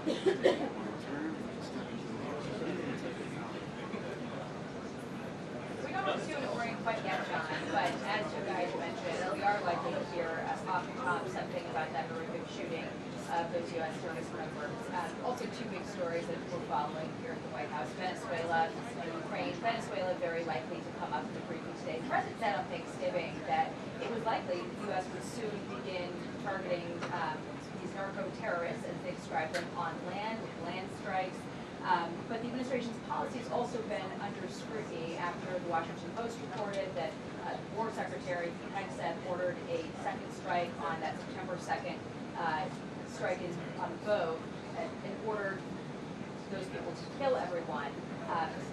We don't assume that we're in quite yet, John, but as you guys mentioned, we are likely to hear something about that horrific shooting of those U.S. service members. Also, two big stories that we're following here at the White House: Venezuela and Ukraine. Venezuela very likely to come up in the briefing today. The president said on Thanksgiving that it was likely the U.S. would soon begin targeting these narco-terrorists, as they describe them, on land, with land strikes. But the administration's policy has also been under scrutiny after the Washington Post reported that War Secretary Hegseth ordered a second strike on that September 2nd strike on the boat and ordered those people to kill everyone.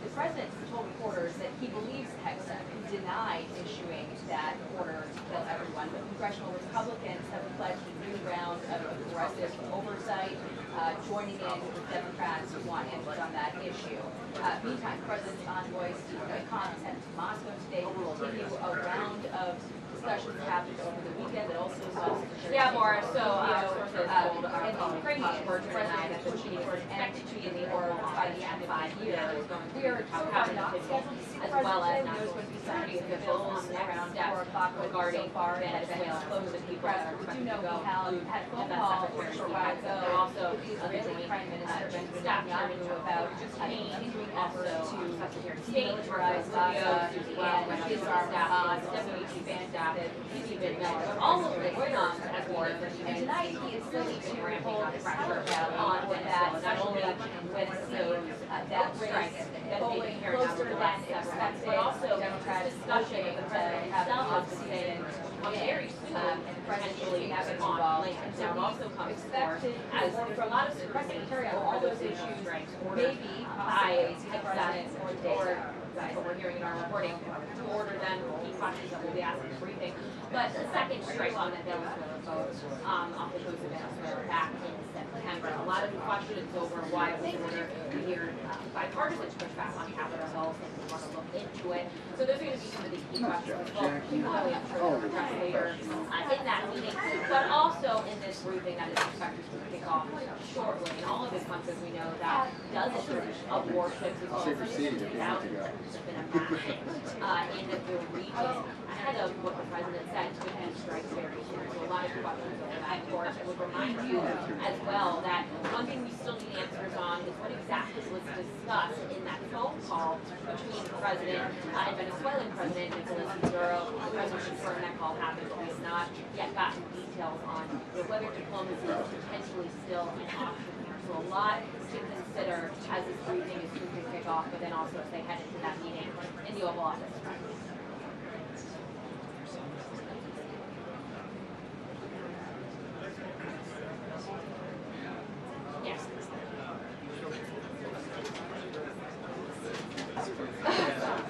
The president told reporters that he believes Hegseth denied issuing that order to kill everyone, but congressional Republicans have pledged a new round of aggressive oversight, joining in with Democrats who want input on that issue. Meantime, President's envoy Steve Witkoff sent to Moscow today will continue a round of discussions happened over the weekend that also involves Maura, so sources told in the Ukrainian president is pushing for an end to the war by the end of 5 years. We are so far not scheduled to see the president. There's going to be signing of the bills around 4 o'clock regarding Venezuela closing people. We do know we had phone call a short while ago also the Israeli Prime Minister Benjamin Netanyahu about continuing efforts to demilitarize Gaza and disarm Hamas, WT all of it as war. And tonight he is ready to hold pressure on that, not only with that race polling closer than expected, but also Democrats discussion of the president having a season very soon, and potentially having involved. And so also comes expected as for a lot of secretary on all those issues, maybe by the president or what we're hearing in our reporting, to order them key questions that will be asked in the briefing. But the second strike on the Venezuela vote off the coast of Venezuela back in September. A lot of questions over why it was ordered. We hear bipartisan pushback on Capitol Hill, and we want to look into it. So those are going to be some of the key questions. Well, particularly I'm sure we'll address later in that meeting, but also in this briefing that is expected to kick off shortly. In all of the countries, we know that dozens of warships as well as thousands have been amassed in the region ahead of what the president said could be strikes very soon. So a lot of questions over that. Of course, I would remind you as well that one thing we still need answers on is what exactly was discussed in that phone call between the president and Venezuelan President Nicolas Maduro. The president confirmed that call happened, but we have not yet gotten details on whether diplomacy is potentially still an option here. So a lot to consider as this briefing is soon to kick off, but then also as they head into that meeting in the Oval Office. Yes.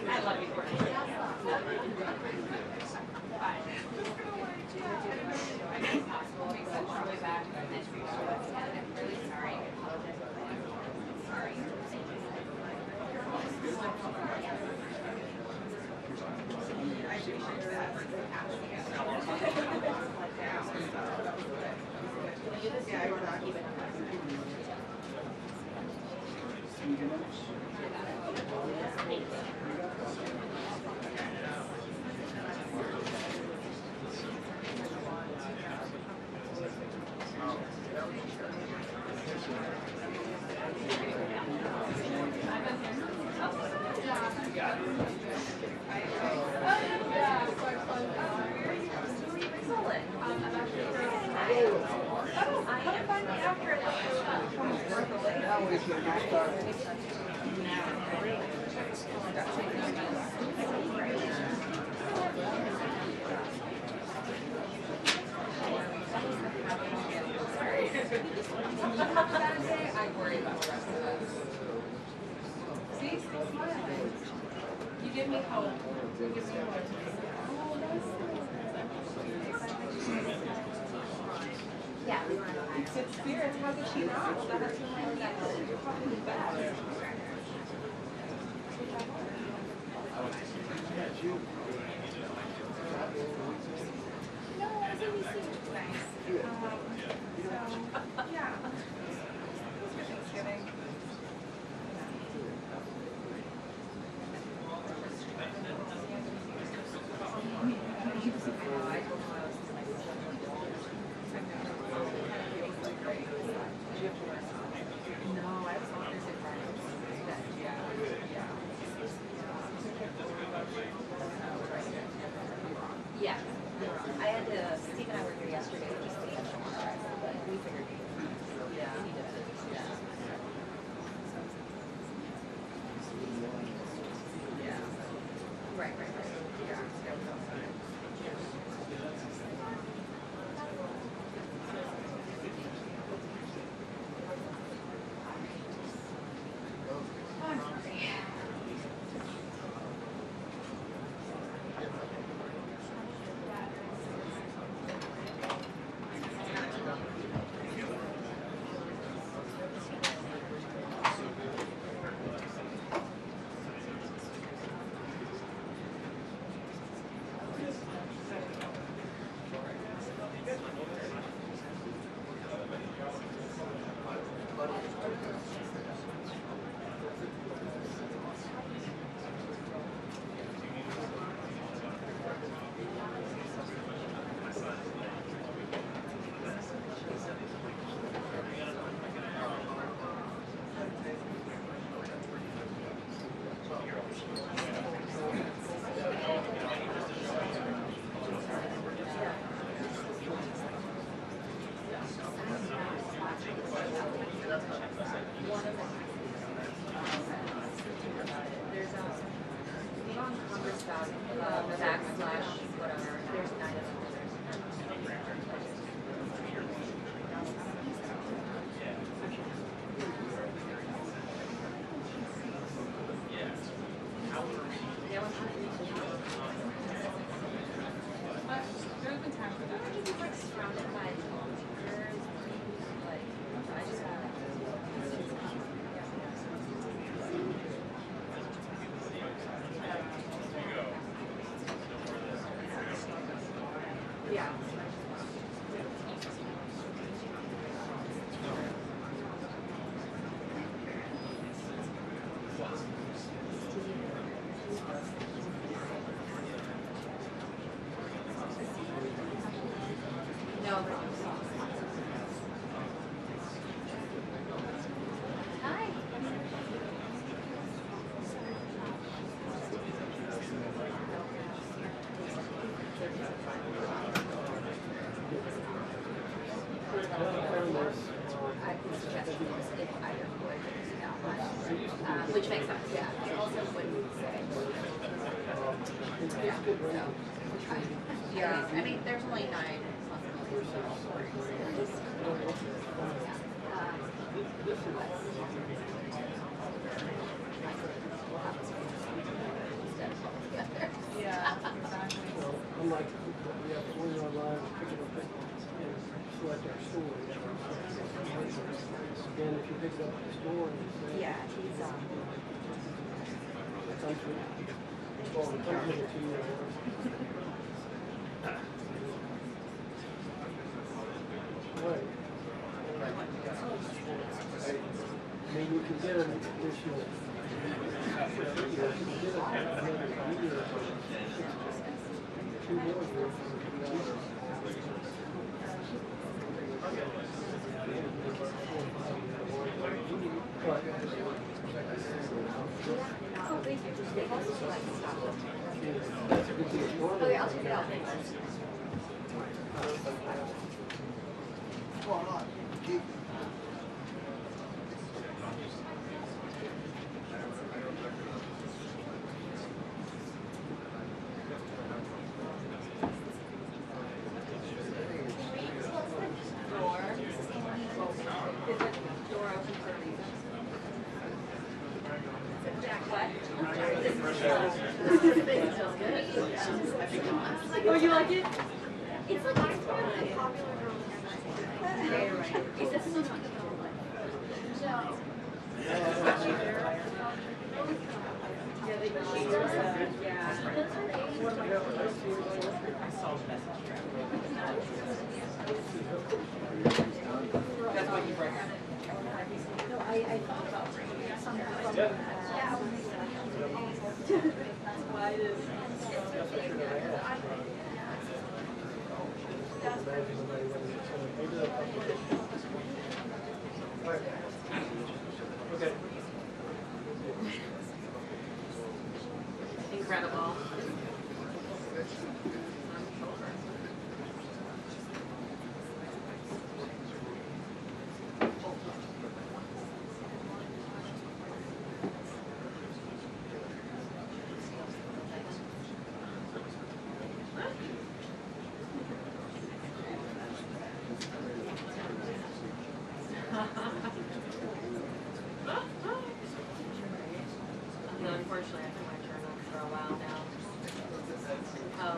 I love you, Courtney. I worry about the rest of us. See, still smiling. You give me hope. You give me hope. Yeah. It's spirits. How could she not? That's you're probably bad. No, I was in DC. Nice. So, yeah. Which makes sense, yeah. It also wouldn't say. Yeah, so, we're trying. Yeah, I mean, there's only 9 possibilities. Yeah, exactly. Unlike we have to order online, pick it up and select our store. Again, if you pick it up at the store and you say, Yeah, he's it comes with it to you. Right. Maybe you can get an additional. Two more years. Oh, thank you. They've also like stopped. Okay, I'll check it out. Oh, you like it? It's like popular girl. Is this still not no. Yeah, she does that. Yeah. That's what you bring. No, I thought about bringing something from that's why it is. Okay. Incredible. Unfortunately, I've had my journal for a while now. Oh,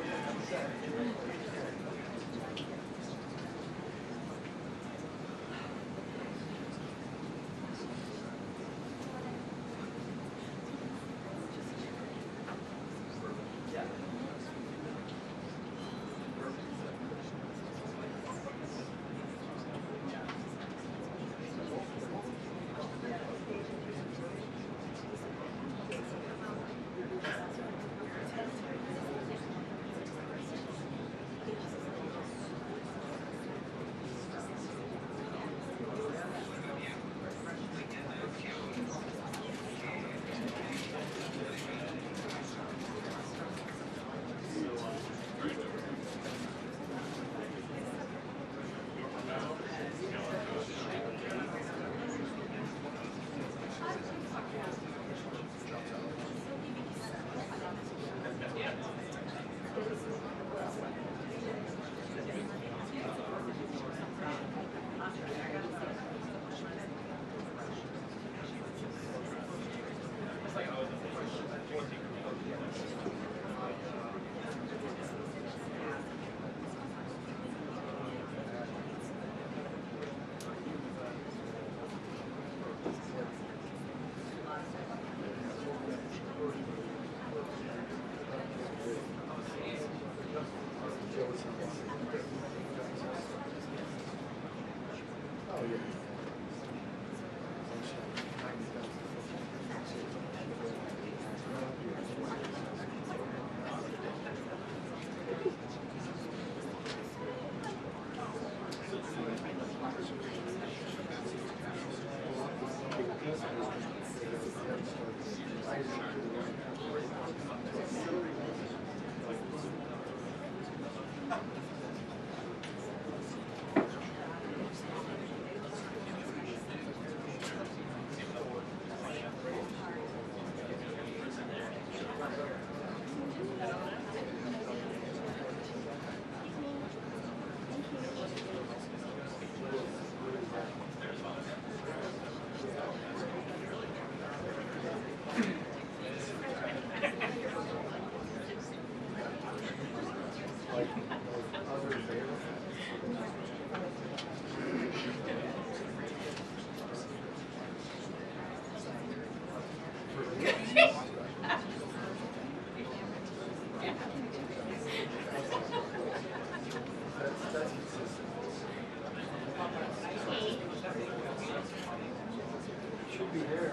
Should be there.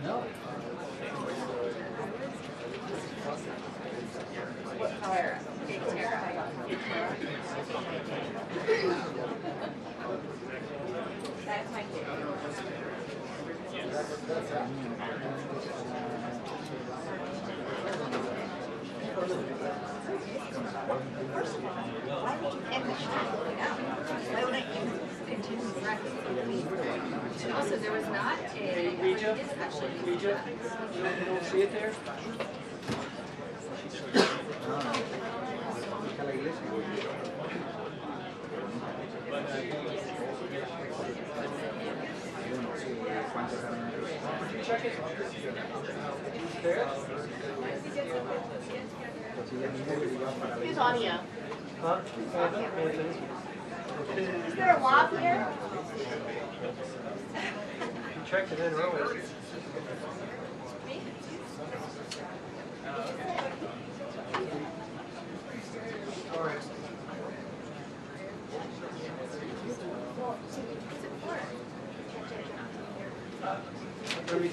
No. What color? That's my favorite. Why would you end the show? Why would I continue practicing? And also, there was not a. Rija? Actually, Rija? You don't see it there? Check it. There? Who's audio? Huh? Is there a lock here? You checked it in earlier. All right. Let me.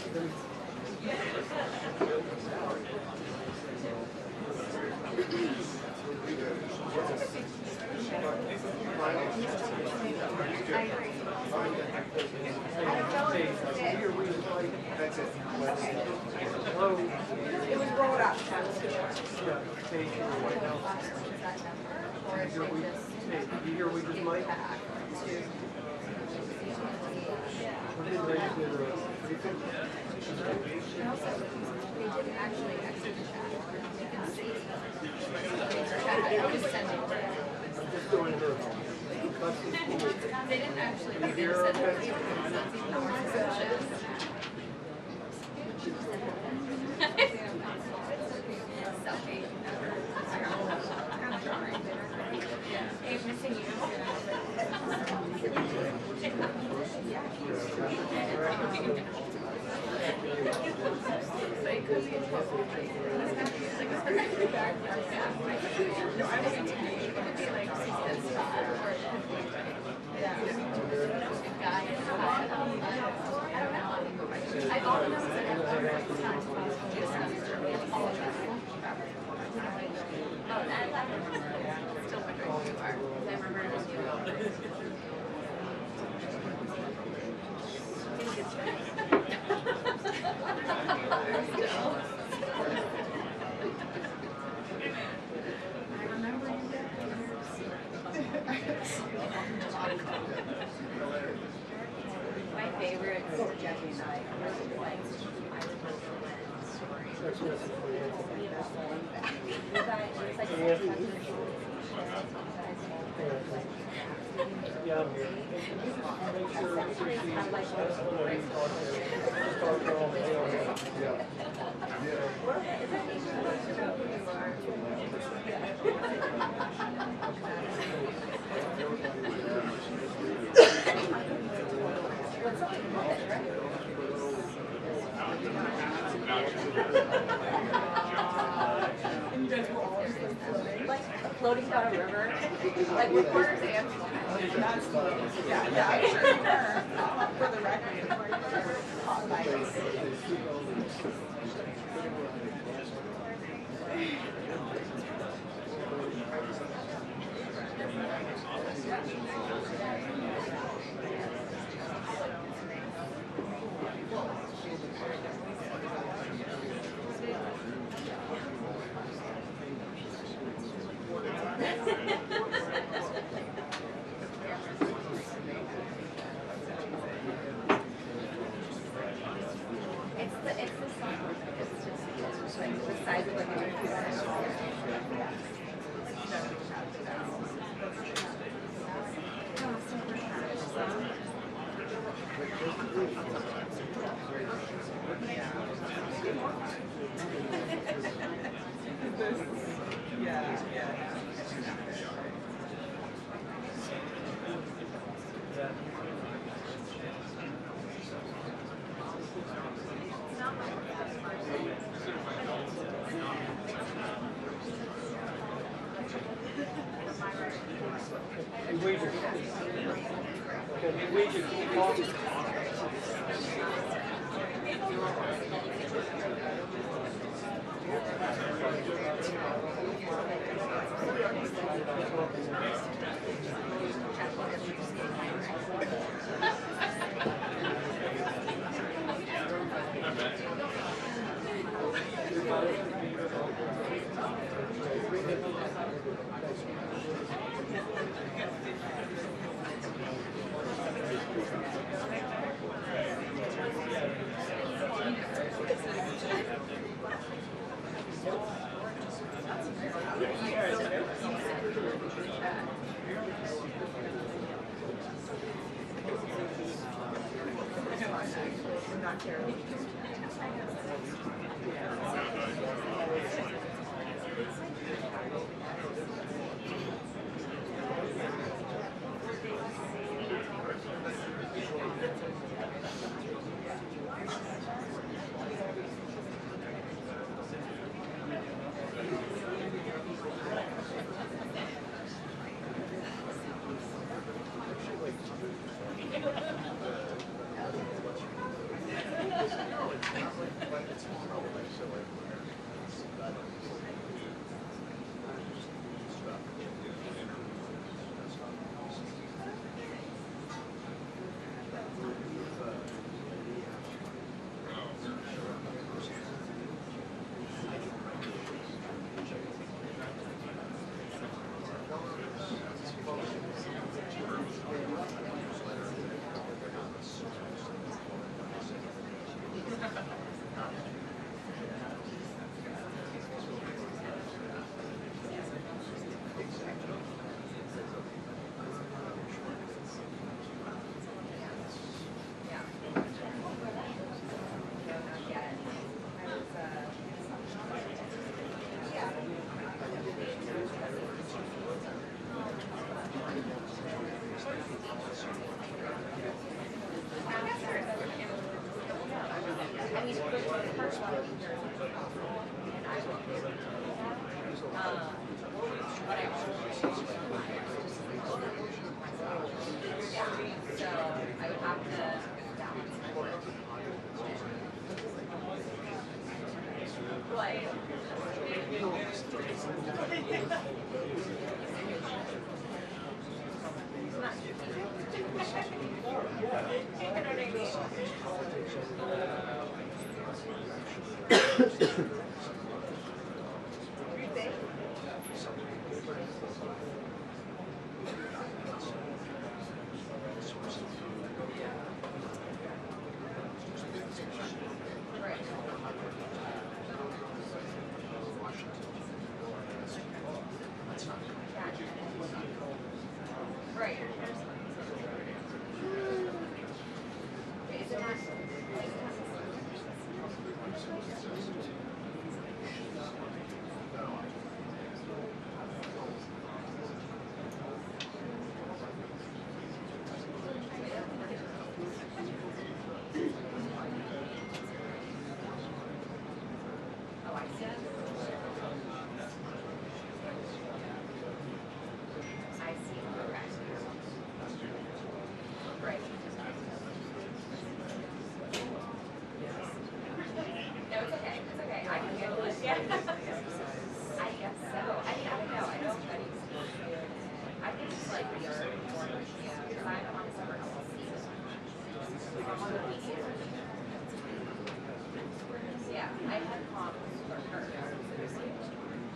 It was rolled up. You hear we just might? They didn't actually send it. Selfie. Hey, missing you. My favorite is Jackie and I. Yeah, I'm here. Make sure Like floating down a river, like reporters and yeah, I'm sure you were. For the record, caught by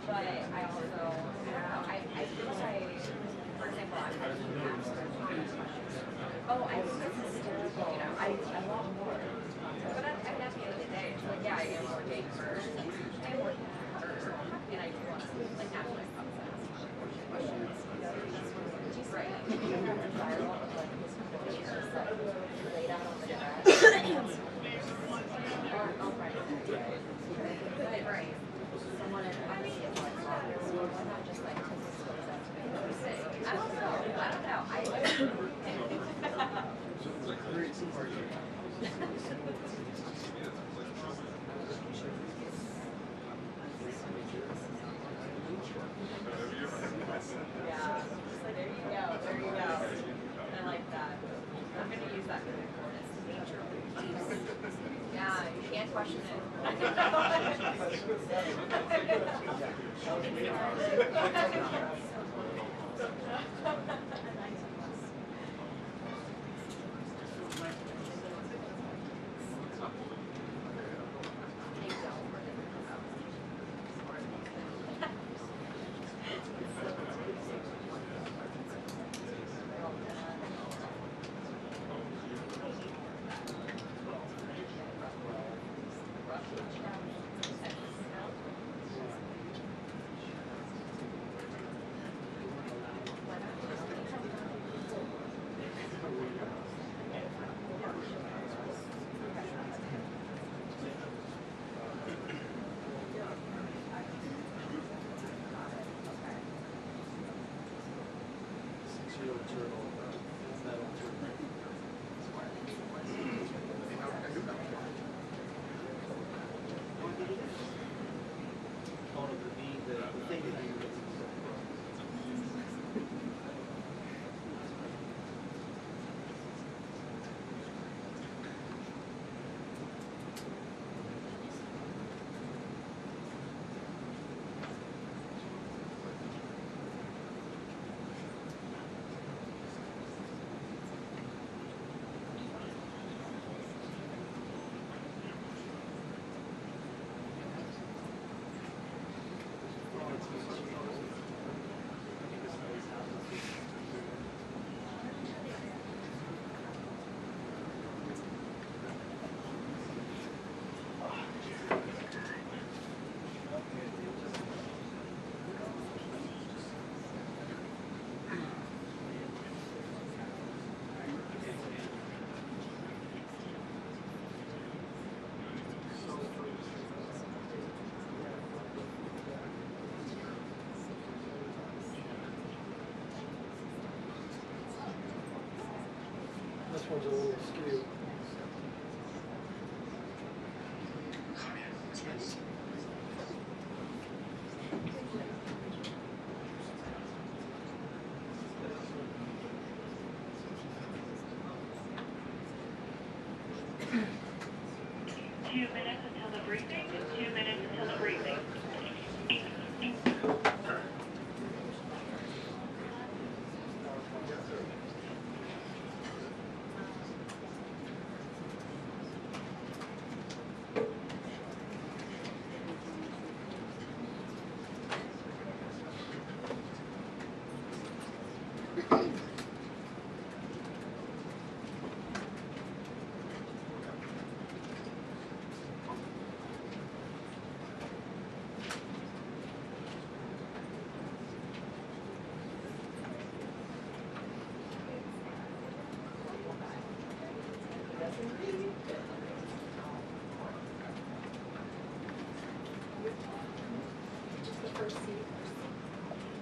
But I also, I don't know, I Oh, I think it's hysterical. You know, I love more. But at the end of the day, it's like, yeah, I am working for, and I want to, like, ask myself questions. Right. Desirable of, like, his career, like, laid out on the track. Right. Someone in I mean, it's like, why not just, like, take his skills out to make it? I don't know. Yeah, there you go, there you go. I like that. I'm going to use that moving forward. It's nature beliefs. Yeah, you can't question it. This one's a little skewed.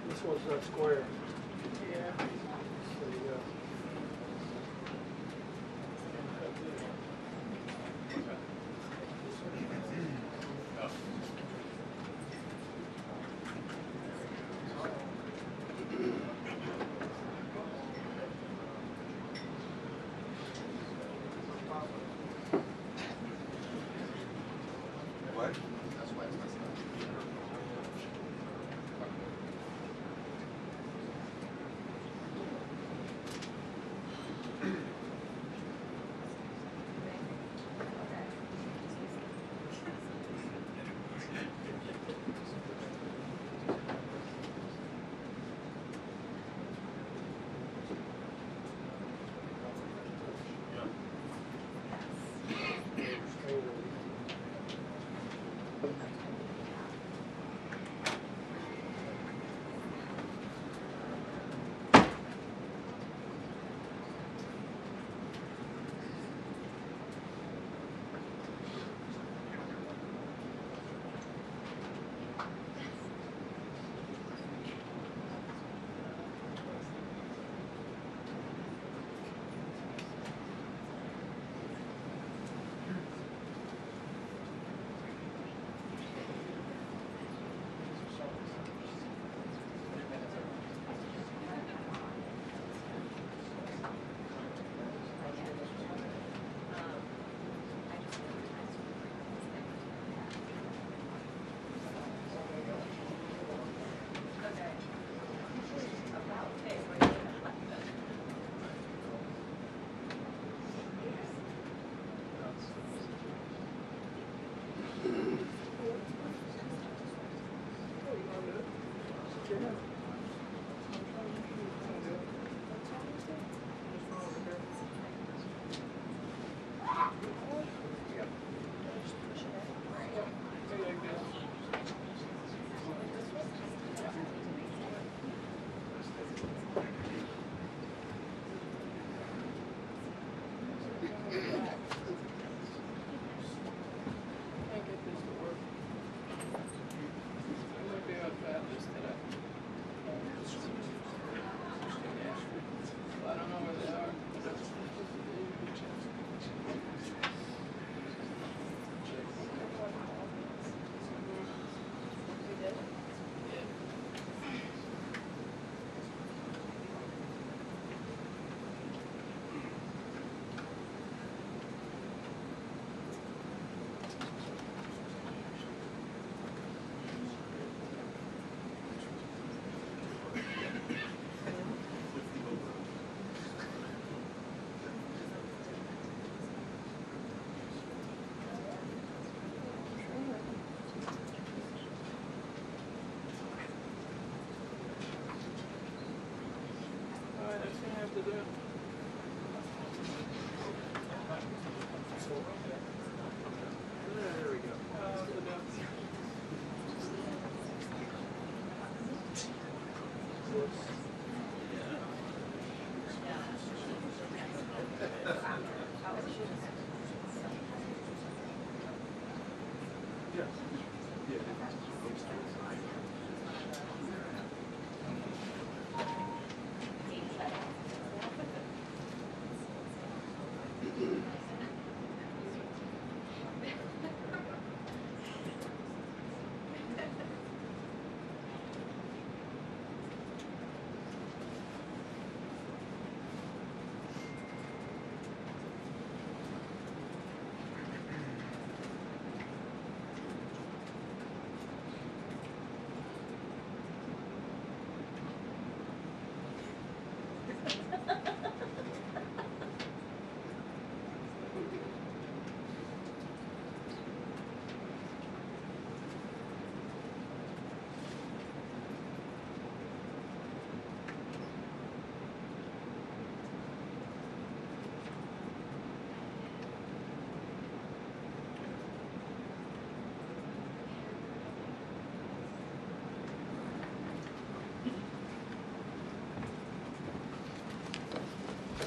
This one's not square. Yeah. So you go. What?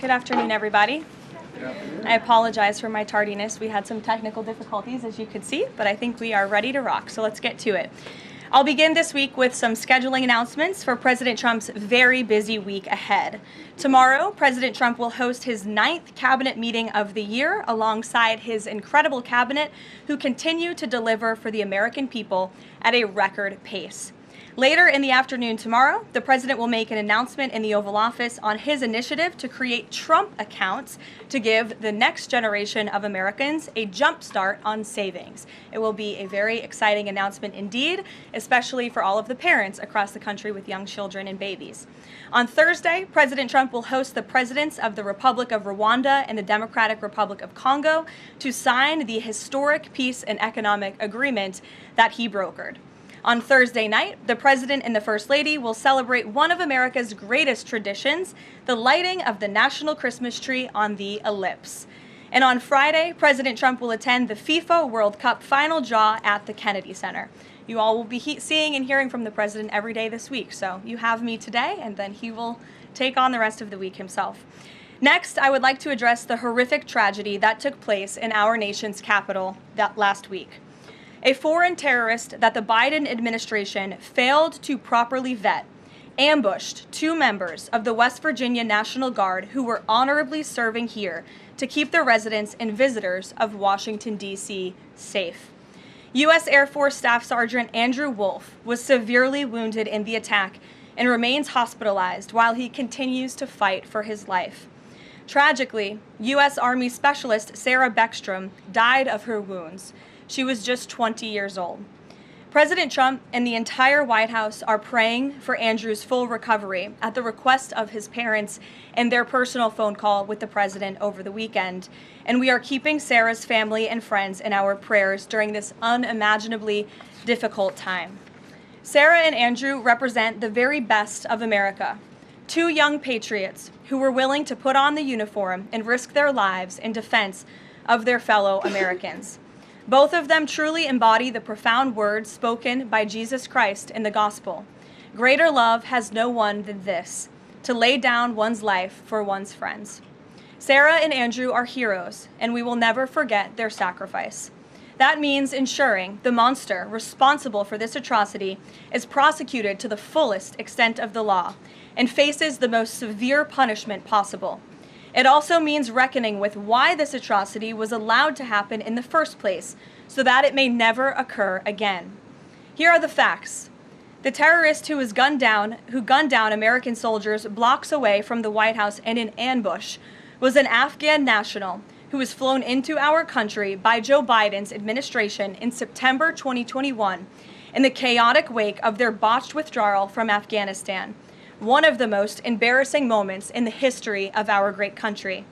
Good afternoon, everybody. I apologize for my tardiness. We had some technical difficulties, as you could see, but I think we are ready to rock, so let's get to it. I'll begin this week with some scheduling announcements for President Trump's very busy week ahead. Tomorrow, President Trump will host his 9th cabinet meeting of the year alongside his incredible cabinet, who continue to deliver for the American people at a record pace. Later in the afternoon tomorrow, the president will make an announcement in the Oval Office on his initiative to create Trump accounts to give the next generation of Americans a jump start on savings. It will be a very exciting announcement indeed, especially for all of the parents across the country with young children and babies. On Thursday, President Trump will host the presidents of the Republic of Rwanda and the Democratic Republic of Congo to sign the historic peace and economic agreement that he brokered. On Thursday night, the President and the First Lady will celebrate one of America's greatest traditions, the lighting of the national Christmas tree on the Ellipse. And on Friday, President Trump will attend the FIFA World Cup final draw at the Kennedy Center. You all will be seeing and hearing from the President every day this week, so you have me today, and then he will take on the rest of the week himself. Next, I would like to address the horrific tragedy that took place in our nation's capital last week. A foreign terrorist that the Biden administration failed to properly vet ambushed 2 members of the West Virginia National Guard who were honorably serving here to keep the residents and visitors of Washington, D.C. safe. U.S. Air Force Staff Sergeant Andrew Wolf was severely wounded in the attack and remains hospitalized while he continues to fight for his life. Tragically, U.S. Army Specialist Sarah Beckstrom died of her wounds. She was just 20 years old. President Trump and the entire White House are praying for Andrew's full recovery at the request of his parents and their personal phone call with the president over the weekend. And we are keeping Sarah's family and friends in our prayers during this unimaginably difficult time. Sarah and Andrew represent the very best of America, two young patriots who were willing to put on the uniform and risk their lives in defense of their fellow Americans. Both of them truly embody the profound words spoken by Jesus Christ in the gospel. Greater love has no one than this, to lay down one's life for one's friends. Sarah and Andrew are heroes, and we will never forget their sacrifice. That means ensuring the monster responsible for this atrocity is prosecuted to the fullest extent of the law and faces the most severe punishment possible. It also means reckoning with why this atrocity was allowed to happen in the first place, so that it may never occur again. Here are the facts. The terrorist who gunned down American soldiers blocks away from the White House in an ambush was an Afghan national who was flown into our country by Joe Biden's administration in September 2021 in the chaotic wake of their botched withdrawal from Afghanistan, one of the most embarrassing moments in the history of our great country.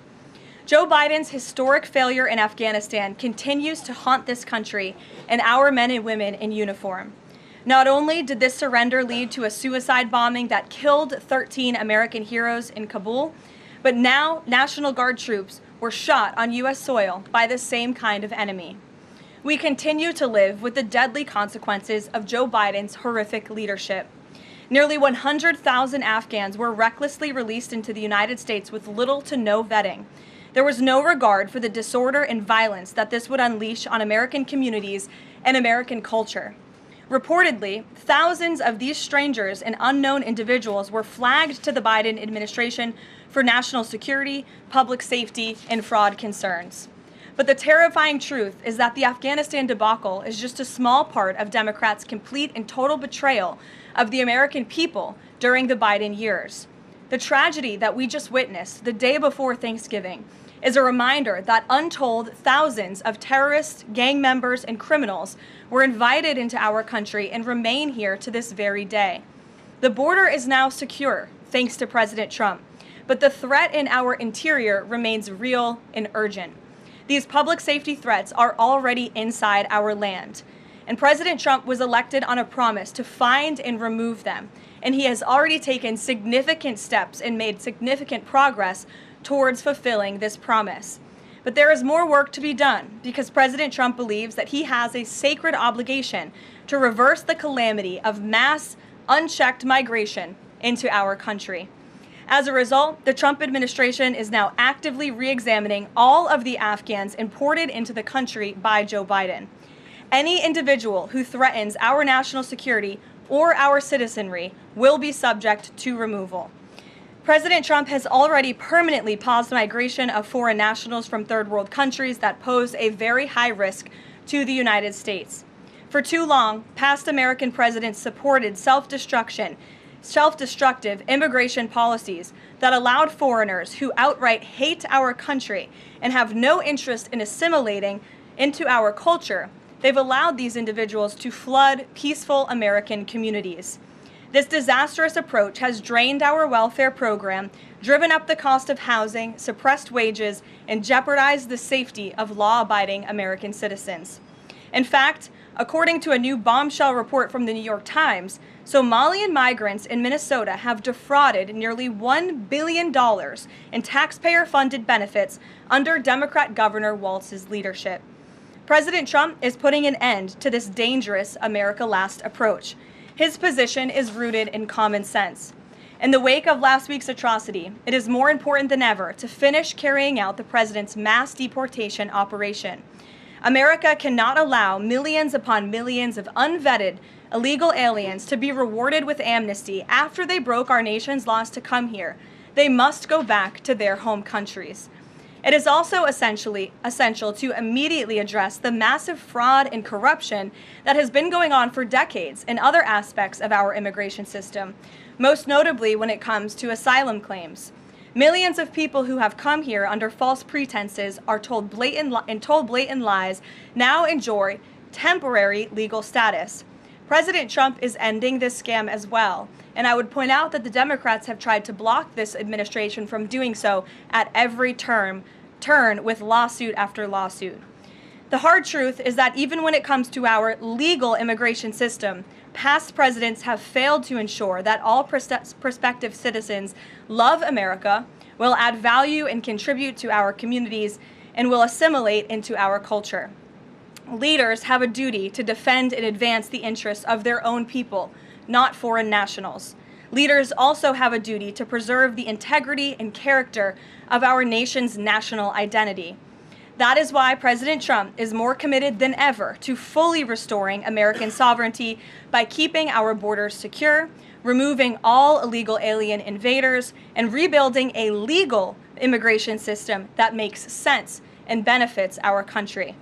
Joe Biden's historic failure in Afghanistan continues to haunt this country and our men and women in uniform. Not only did this surrender lead to a suicide bombing that killed 13 American heroes in Kabul, but now National Guard troops were shot on U.S. soil by the same kind of enemy. We continue to live with the deadly consequences of Joe Biden's horrific leadership. Nearly 100,000 Afghans were recklessly released into the United States with little to no vetting. There was no regard for the disorder and violence that this would unleash on American communities and American culture. Reportedly, thousands of these strangers and unknown individuals were flagged to the Biden administration for national security, public safety, and fraud concerns. But the terrifying truth is that the Afghanistan debacle is just a small part of Democrats' complete and total betrayal of the American people during the Biden years. The tragedy that we just witnessed the day before Thanksgiving is a reminder that untold thousands of terrorists, gang members, and criminals were invited into our country and remain here to this very day. The border is now secure, thanks to President Trump, but the threat in our interior remains real and urgent. These public safety threats are already inside our land, and President Trump was elected on a promise to find and remove them, and he has already taken significant steps and made significant progress towards fulfilling this promise. But there is more work to be done because President Trump believes that he has a sacred obligation to reverse the calamity of mass, unchecked migration into our country. As a result, the Trump administration is now actively re-examining all of the Afghans imported into the country by Joe Biden. Any individual who threatens our national security or our citizenry will be subject to removal. President Trump has already permanently paused migration of foreign nationals from third world countries that pose a very high risk to the United States. For too long, past American presidents supported self-destructive immigration policies that allowed foreigners who outright hate our country and have no interest in assimilating into our culture. They've allowed these individuals to flood peaceful American communities. This disastrous approach has drained our welfare program, driven up the cost of housing, suppressed wages, and jeopardized the safety of law-abiding American citizens. In fact, according to a new bombshell report from the New York Times, Somalian migrants in Minnesota have defrauded nearly $1 billion in taxpayer-funded benefits under Democrat Governor Walz's leadership. President Trump is putting an end to this dangerous America Last approach. His position is rooted in common sense. In the wake of last week's atrocity, it is more important than ever to finish carrying out the president's mass deportation operation. America cannot allow millions upon millions of unvetted illegal aliens to be rewarded with amnesty after they broke our nation's laws to come here. They must go back to their home countries. It is also essential to immediately address the massive fraud and corruption that has been going on for decades in other aspects of our immigration system, most notably when it comes to asylum claims. Millions of people who have come here under false pretenses are told blatant lies now enjoy temporary legal status. President Trump is ending this scam as well, and I would point out that the Democrats have tried to block this administration from doing so at every turn with lawsuit after lawsuit. The hard truth is that even when it comes to our legal immigration system, past presidents have failed to ensure that all prospective citizens love America, will add value and contribute to our communities, and will assimilate into our culture. Leaders have a duty to defend and advance the interests of their own people, not foreign nationals. Leaders also have a duty to preserve the integrity and character of our nation's national identity. That is why President Trump is more committed than ever to fully restoring American sovereignty by keeping our borders secure, removing all illegal alien invaders, and rebuilding a legal immigration system that makes sense and benefits our country.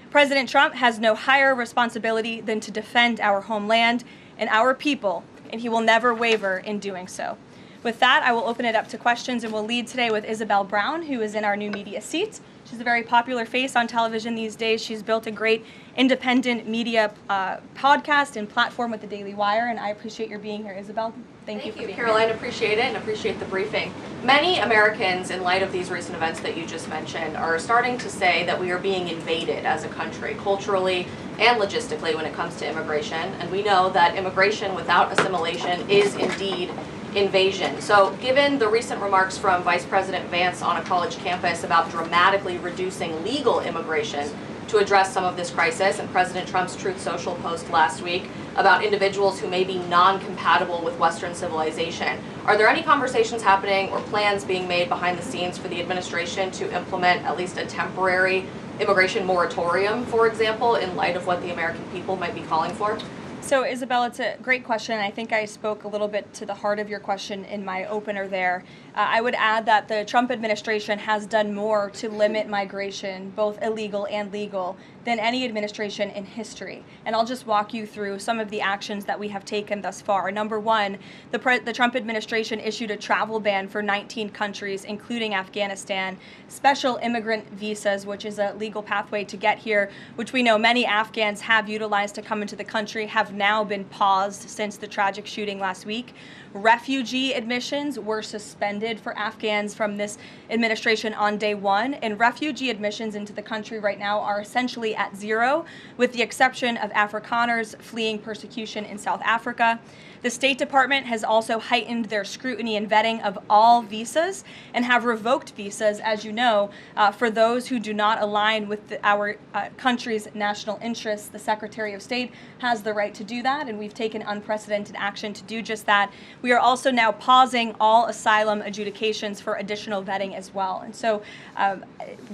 President Trump has no higher responsibility than to defend our homeland and our people, and he will never waver in doing so. With that, I will open it up to questions, and we'll lead today with Isabel Brown, who is in our new media seat. She's a very popular face on television these days. She's built a great independent media podcast and platform with the Daily Wire, and I appreciate your being here, Isabel. Thank you for being Karoline, here. appreciate it and appreciate the briefing. Many Americans, in light of these recent events that you just mentioned, are starting to say that we are being invaded as a country, culturally and logistically, when it comes to immigration. And we know that immigration without assimilation is indeed invasion. So given the recent remarks from Vice President Vance on a college campus about dramatically reducing legal immigration to address some of this crisis, and President Trump's Truth Social post last week about individuals who may be non-compatible with Western civilization, are there any conversations happening or plans being made behind the scenes for the administration to implement at least a temporary immigration moratorium, for example, in light of what the American people might be calling for? So, Isabel, it's a great question. I think I spoke a little bit to the heart of your question in my opener there. I would add that the Trump administration has done more to limit migration, both illegal and legal, than any administration in history. And I'll just walk you through some of the actions that we have taken thus far. Number one, the Trump administration issued a travel ban for 19 countries, including Afghanistan, special immigrant visas, which is a legal pathway to get here, which we know many Afghans have utilized to come into the country, have now been paused since the tragic shooting last week. Refugee admissions were suspended for Afghans from this administration on day one, and refugee admissions into the country right now are essentially at zero, with the exception of Afrikaners fleeing persecution in South Africa. The State Department has also heightened their scrutiny and vetting of all visas and have revoked visas, as you know, for those who do not align with our country's national interests. The Secretary of State has the right to do that, and we've taken unprecedented action to do just that. We are also now pausing all asylum adjudications for additional vetting as well. And so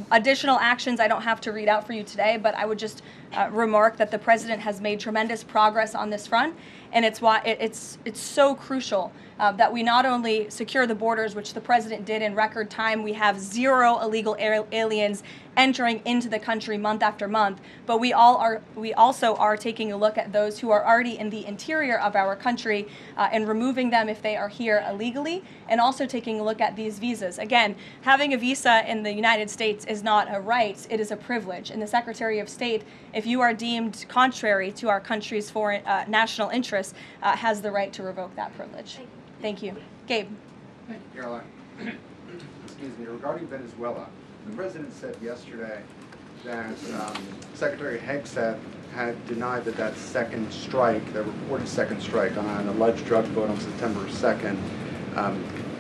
additional actions I don't have to read out for you today, but I would just remark that the president has made tremendous progress on this front, and it's why it's so crucial that we not only secure the borders, which the president did in record time. We have zero illegal aliens entering into the country month after month, but we also are taking a look at those who are already in the interior of our country and removing them if they are here illegally, and also taking a look at these visas. Again, having a visa in the United States is not a right, it is a privilege. And the Secretary of State, if you are deemed contrary to our country's foreign national interests, has the right to revoke that privilege. Thank you. Gabe. Thank you, Caroline. Excuse me. Regarding Venezuela, the president said yesterday that Secretary Hegseth had denied that second strike, that reported second strike on an alleged drug vote on September 2nd.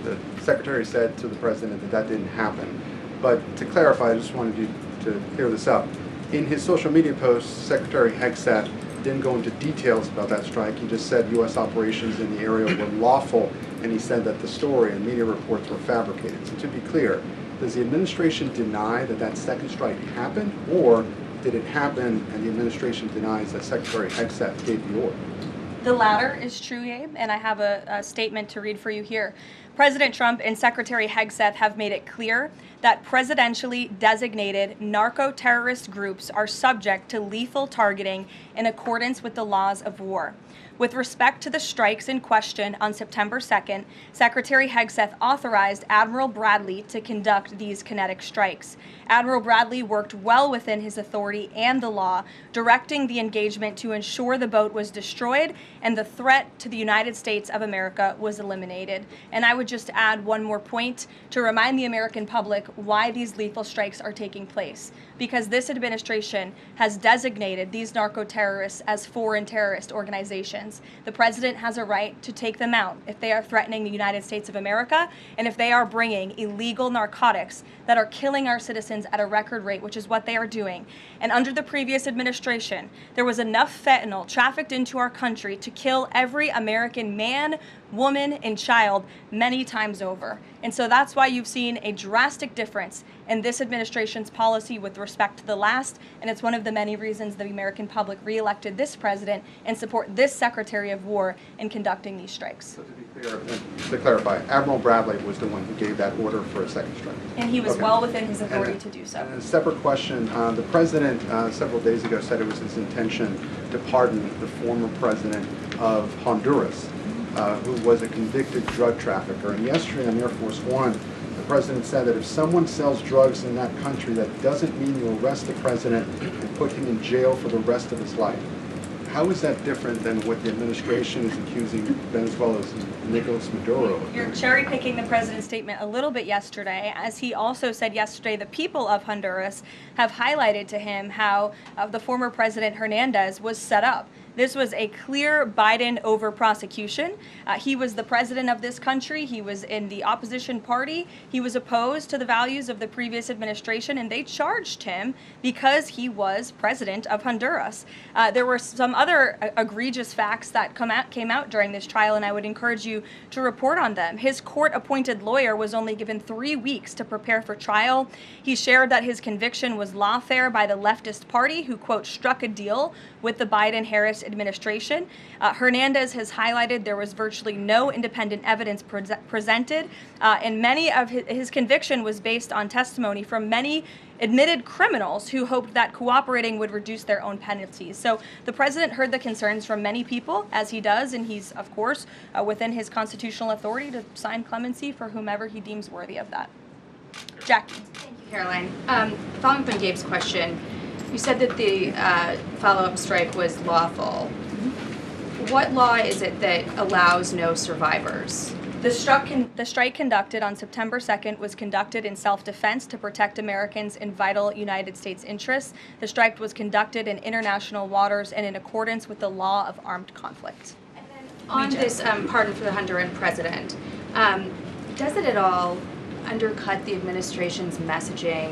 The secretary said to the president that didn't happen. But to clarify, I just wanted you to clear this up. In his social media post, Secretary Hegseth didn't go into details about that strike. He just said U.S. operations in the area were lawful, and he said that the story and media reports were fabricated. So to be clear, does the administration deny that second strike happened, or did it happen and the administration denies that Secretary Hegseth gave the order? The latter is true, Gabe, and I have a statement to read for you here. President Trump and Secretary Hegseth have made it clear that presidentially designated narco-terrorist groups are subject to lethal targeting in accordance with the laws of war. With respect to the strikes in question on September 2nd, Secretary Hegseth authorized Admiral Bradley to conduct these kinetic strikes. Admiral Bradley worked well within his authority and the law, directing the engagement to ensure the boat was destroyed and the threat to the United States of America was eliminated. And I would just add one more point to remind the American public why these lethal strikes are taking place. Because this administration has designated these narco-terrorists as foreign terrorist organizations. The president has a right to take them out if they are threatening the United States of America and if they are bringing illegal narcotics that are killing our citizens at a record rate, which is what they are doing. And under the previous administration, there was enough fentanyl trafficked into our country to kill every American man, woman, and child many times over. And so that's why you've seen a drastic difference in this administration's policy with respect to the last, and it's one of the many reasons the American public reelected this president and support this Secretary of War in conducting these strikes. So to be clear, to clarify, Admiral Bradley was the one who gave that order for a second strike. And he was Okay. well within his authority to do so. And a separate question, the president several days ago said it was his intention to pardon the former president of Honduras, who was a convicted drug trafficker. And yesterday on Air Force One, the president said that if someone sells drugs in that country, that doesn't mean you arrest the president and put him in jail for the rest of his life. How is that different than what the administration is accusing Venezuela's Nicolas Maduro of? You're cherry picking the president's statement a little bit yesterday, as he also said yesterday the people of Honduras have highlighted to him how the former president Hernandez was set up. This was a clear Biden over prosecution. He was the president of this country. He was in the opposition party. He was opposed to the values of the previous administration, and they charged him because he was president of Honduras. There were some other egregious facts that came out during this trial, and I would encourage you to report on them. His court-appointed lawyer was only given 3 weeks to prepare for trial. He shared that his conviction was lawfare by the leftist party, who, quote, struck a deal with the Biden-Harris administration. Hernandez has highlighted there was virtually no independent evidence presented, and many of his conviction was based on testimony from many admitted criminals who hoped that cooperating would reduce their own penalties. So the president heard the concerns from many people, as he does, and he's, of course, within his constitutional authority to sign clemency for whomever he deems worthy of that. Jackie. Thank you, Caroline. Following up on Gabe's question, you said that the follow-up strike was lawful. What law is it that allows no survivors? The strike conducted on September 2nd was conducted in self-defense to protect Americans in vital United States interests. The strike was conducted in international waters and in accordance with the law of armed conflict. And then on this pardon for the Honduran president, does it at all undercut the administration's messaging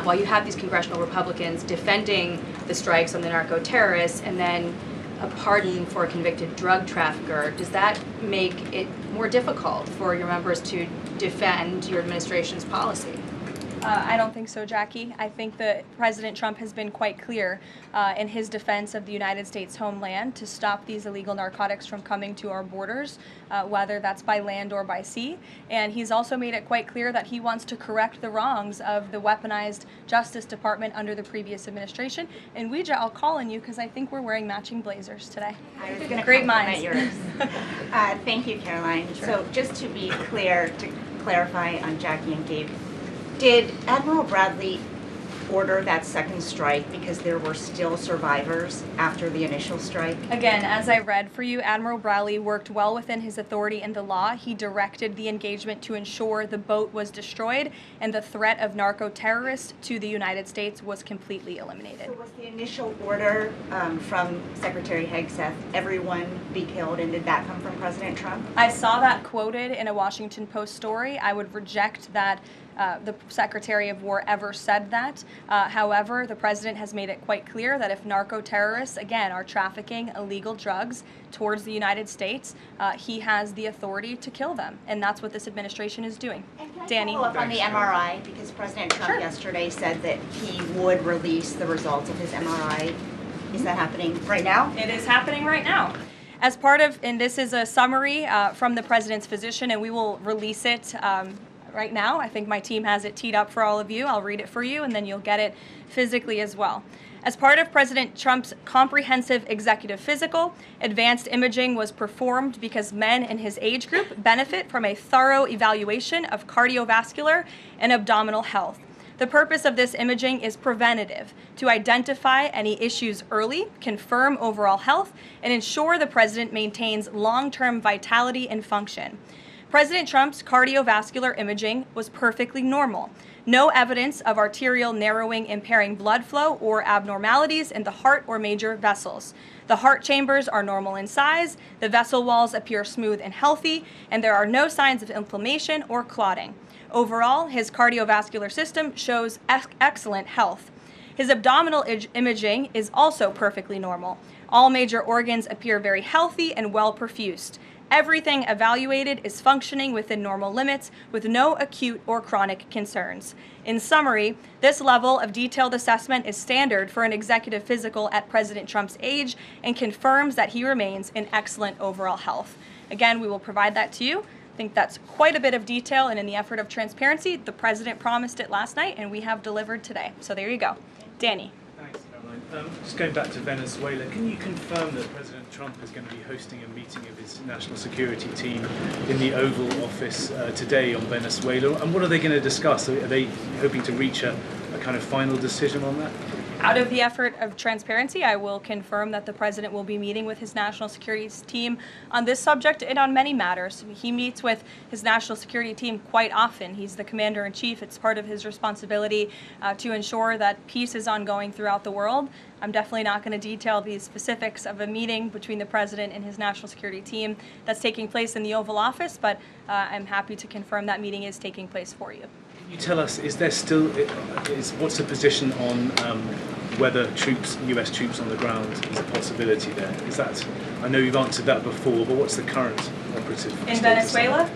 while you have these congressional Republicans defending the strikes on the narco-terrorists and then a pardon for a convicted drug trafficker? Does that make it more difficult for your members to defend your administration's policy? I don't think so, Jackie. I think that President Trump has been quite clear in his defense of the United States homeland to stop these illegal narcotics from coming to our borders, whether that's by land or by sea. And he's also made it quite clear that he wants to correct the wrongs of the weaponized Justice Department under the previous administration. And Ouija, I'll call on you because I think we're wearing matching blazers today. I was going to Great compliment minds. yours. Thank you, Caroline. Sure. So just to be clear, to clarify on Jackie and Gabe, did Admiral Bradley order that second strike because there were still survivors after the initial strike? Again, as I read for you, Admiral Bradley worked well within his authority and the law. He directed the engagement to ensure the boat was destroyed and the threat of narco-terrorists to the United States was completely eliminated. So was the initial order from Secretary Hegseth, everyone be killed, and did that come from President Trump? I saw that quoted in a Washington Post story. I would reject that the Secretary of War ever said that. However, the president has made it quite clear that if narco-terrorists, again, are trafficking illegal drugs towards the United States, he has the authority to kill them. And that's what this administration is doing. And can I Danny. follow up on the MRI? Because President Trump yesterday said that he would release the results of his MRI. Is that happening right now? It is happening right now. As part of, and this is a summary from the president's physician, and we will release it right now. I think my team has it teed up for all of you. I'll read it for you, and then you'll get it physically as well. As part of President Trump's comprehensive executive physical, advanced imaging was performed because men in his age group benefit from a thorough evaluation of cardiovascular and abdominal health. The purpose of this imaging is preventative, to identify any issues early, confirm overall health, and ensure the president maintains long-term vitality and function. President Trump's cardiovascular imaging was perfectly normal. No evidence of arterial narrowing impairing blood flow or abnormalities in the heart or major vessels. The heart chambers are normal in size, the vessel walls appear smooth and healthy, and there are no signs of inflammation or clotting. Overall, his cardiovascular system shows excellent health. His abdominal imaging is also perfectly normal. All major organs appear very healthy and well perfused. Everything evaluated is functioning within normal limits with no acute or chronic concerns. In summary, this level of detailed assessment is standard for an executive physical at President Trump's age and confirms that he remains in excellent overall health. Again, we will provide that to you. I think that's quite a bit of detail, and in the effort of transparency, the president promised it last night, and we have delivered today. So there you go. Danny. Thanks, Karoline. Just going back to Venezuela, can you confirm that President Trump is going to be hosting a meeting of his national security team in the Oval Office today on Venezuela? And what are they going to discuss? Are they hoping to reach a kind of final decision on that? Out of the effort of transparency, I will confirm that the president will be meeting with his national security team on this subject and on many matters. He meets with his national security team quite often. He's the commander-in-chief. It's part of his responsibility to ensure that peace is ongoing throughout the world. I'm definitely not going to detail the specifics of a meeting between the president and his national security team that's taking place in the Oval Office, but I'm happy to confirm that meeting is taking place for you. Can you tell us, what's the position on whether US troops on the ground is a possibility there? Is that, I know you've answered that before, but what's the current operative in Venezuela?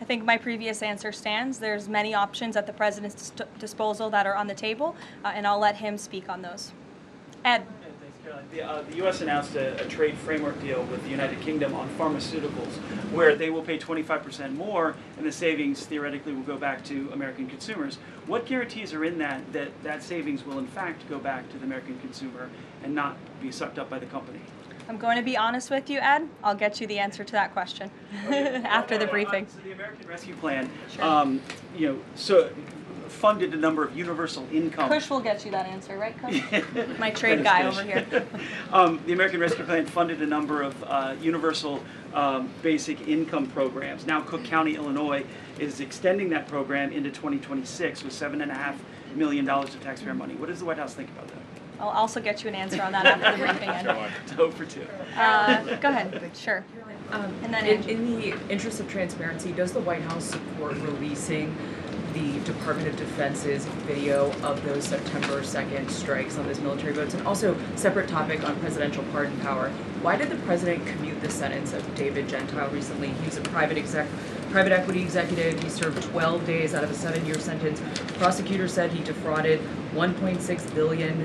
I think my previous answer stands. There's many options at the president's disposal that are on the table, and I'll let him speak on those. Ed. The U.S. announced a trade framework deal with the United Kingdom on pharmaceuticals, where they will pay 25% more, and the savings theoretically will go back to American consumers. What guarantees are in that savings will in fact go back to the American consumer and not be sucked up by the company? I'm going to be honest with you, Ed. I'll get you the answer to that question after the briefing. So the American Rescue Plan, sure. Funded a number of universal income. Kush will get you that answer, right, Kush? My trade guy over here. The American Rescue Plan funded a number of universal basic income programs. Now Cook County, Illinois is extending that program into 2026 with $7.5 million of taxpayer money. What does the White House think about that? I'll also get you an answer on that after the briefing ends. 0 for 2. Go ahead, sure. And then in the interest of transparency, does the White House support releasing the Department of Defense's video of those September 2nd strikes on those military boats? And also, separate topic on presidential pardon power. Why did the president commute the sentence of David Gentile recently? He was a private equity executive. He served 12 days out of a 7-year sentence. Prosecutors said he defrauded $1.6 billion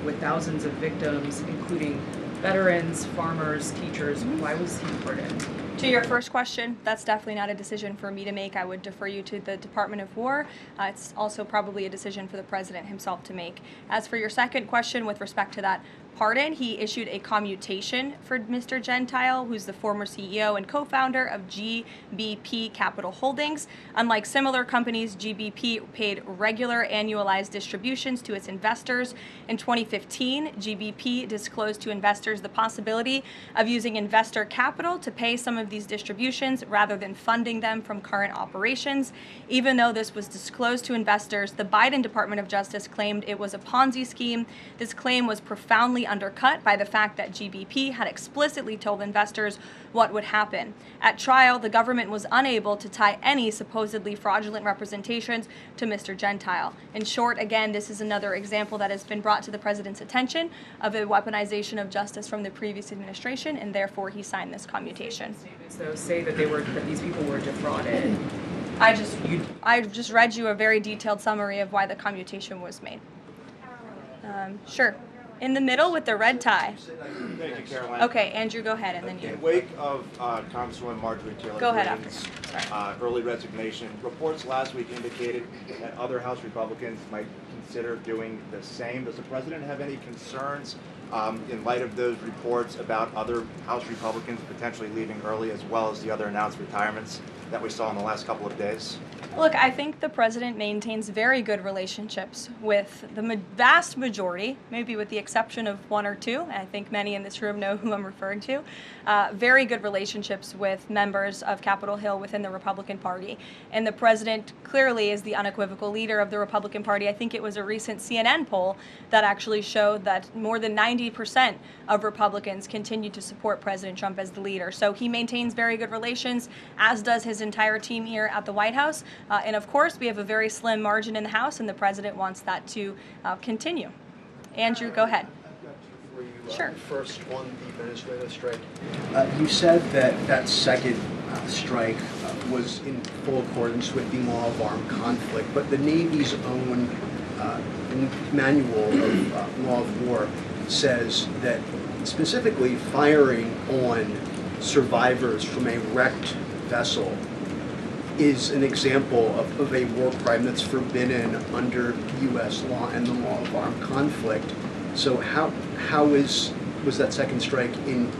with thousands of victims, including veterans, farmers, teachers. Why was he pardoned? To your first question, that's definitely not a decision for me to make. I would defer you to the Department of War. It's also probably a decision for the president himself to make. As for your second question with respect to that pardon, he issued a commutation for Mr. Gentile, who's the former CEO and co-founder of GBP Capital Holdings. Unlike similar companies, GBP paid regular annualized distributions to its investors. In 2015, GBP disclosed to investors the possibility of using investor capital to pay some of these distributions rather than funding them from current operations. Even though this was disclosed to investors, the Biden Department of Justice claimed it was a Ponzi scheme. This claim was profoundly undercut by the fact that GBP had explicitly told investors what would happen. At trial, the government was unable to tie any supposedly fraudulent representations to Mr. Gentile. In short, again, this is another example that has been brought to the president's attention of a weaponization of justice from the previous administration, and therefore he signed this commutation. Though say that these people were defrauded. I just read you a very detailed summary of why the commutation was made. Sure. In the middle with the red tie. Thank you, Caroline. Okay, Andrew, go ahead, and then you. In wake of Congresswoman Marjorie Taylor Go ahead Greene's after. early resignation, reports last week indicated that other House Republicans might consider doing the same. Does the president have any concerns in light of those reports about other House Republicans potentially leaving early, as well as the other announced retirements that we saw in the last couple of days? Look, I think the president maintains very good relationships with the vast majority, maybe with the exception of one or two. I think many in this room know who I'm referring to. Very good relationships with members of Capitol Hill within the Republican Party. And the president clearly is the unequivocal leader of the Republican Party. I think it was a recent CNN poll that actually showed that more than 90% of Republicans continue to support President Trump as the leader. So he maintains very good relations, as does his entire team here at the White House. And of course, we have a very slim margin in the House, and the president wants that to continue. Andrew, go ahead. Sure. First, on the Venezuela strike, you said that second strike was in full accordance with the law of armed conflict, but the Navy's own manual of law of war says that specifically firing on survivors from a wrecked vessel is an example of a war crime that's forbidden under U.S. law and the law of armed conflict. So how was that second strike in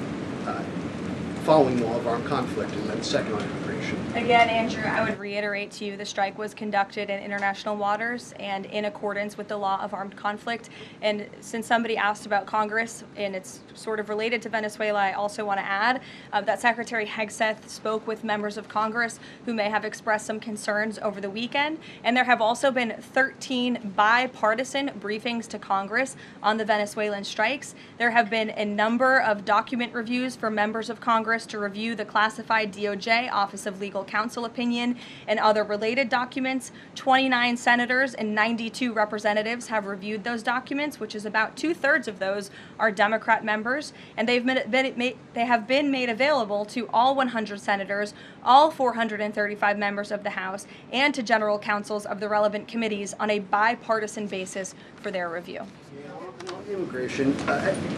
following law of armed conflict and then second on immigration? Again, Andrew, I would reiterate to you the strike was conducted in international waters and in accordance with the law of armed conflict. And since somebody asked about Congress, and it's sort of related to Venezuela, I also want to add that Secretary Hegseth spoke with members of Congress who may have expressed some concerns over the weekend. And there have also been 13 bipartisan briefings to Congress on the Venezuelan strikes. There have been a number of document reviews for members of Congress to review the classified DOJ Office of Legal Counsel opinion and other related documents. 29 senators and 92 representatives have reviewed those documents, which is about 2/3 of those are Democrat members, and they have been made available to all 100 senators, all 435 members of the House, and to general counsels of the relevant committees on a bipartisan basis for their review. On immigration,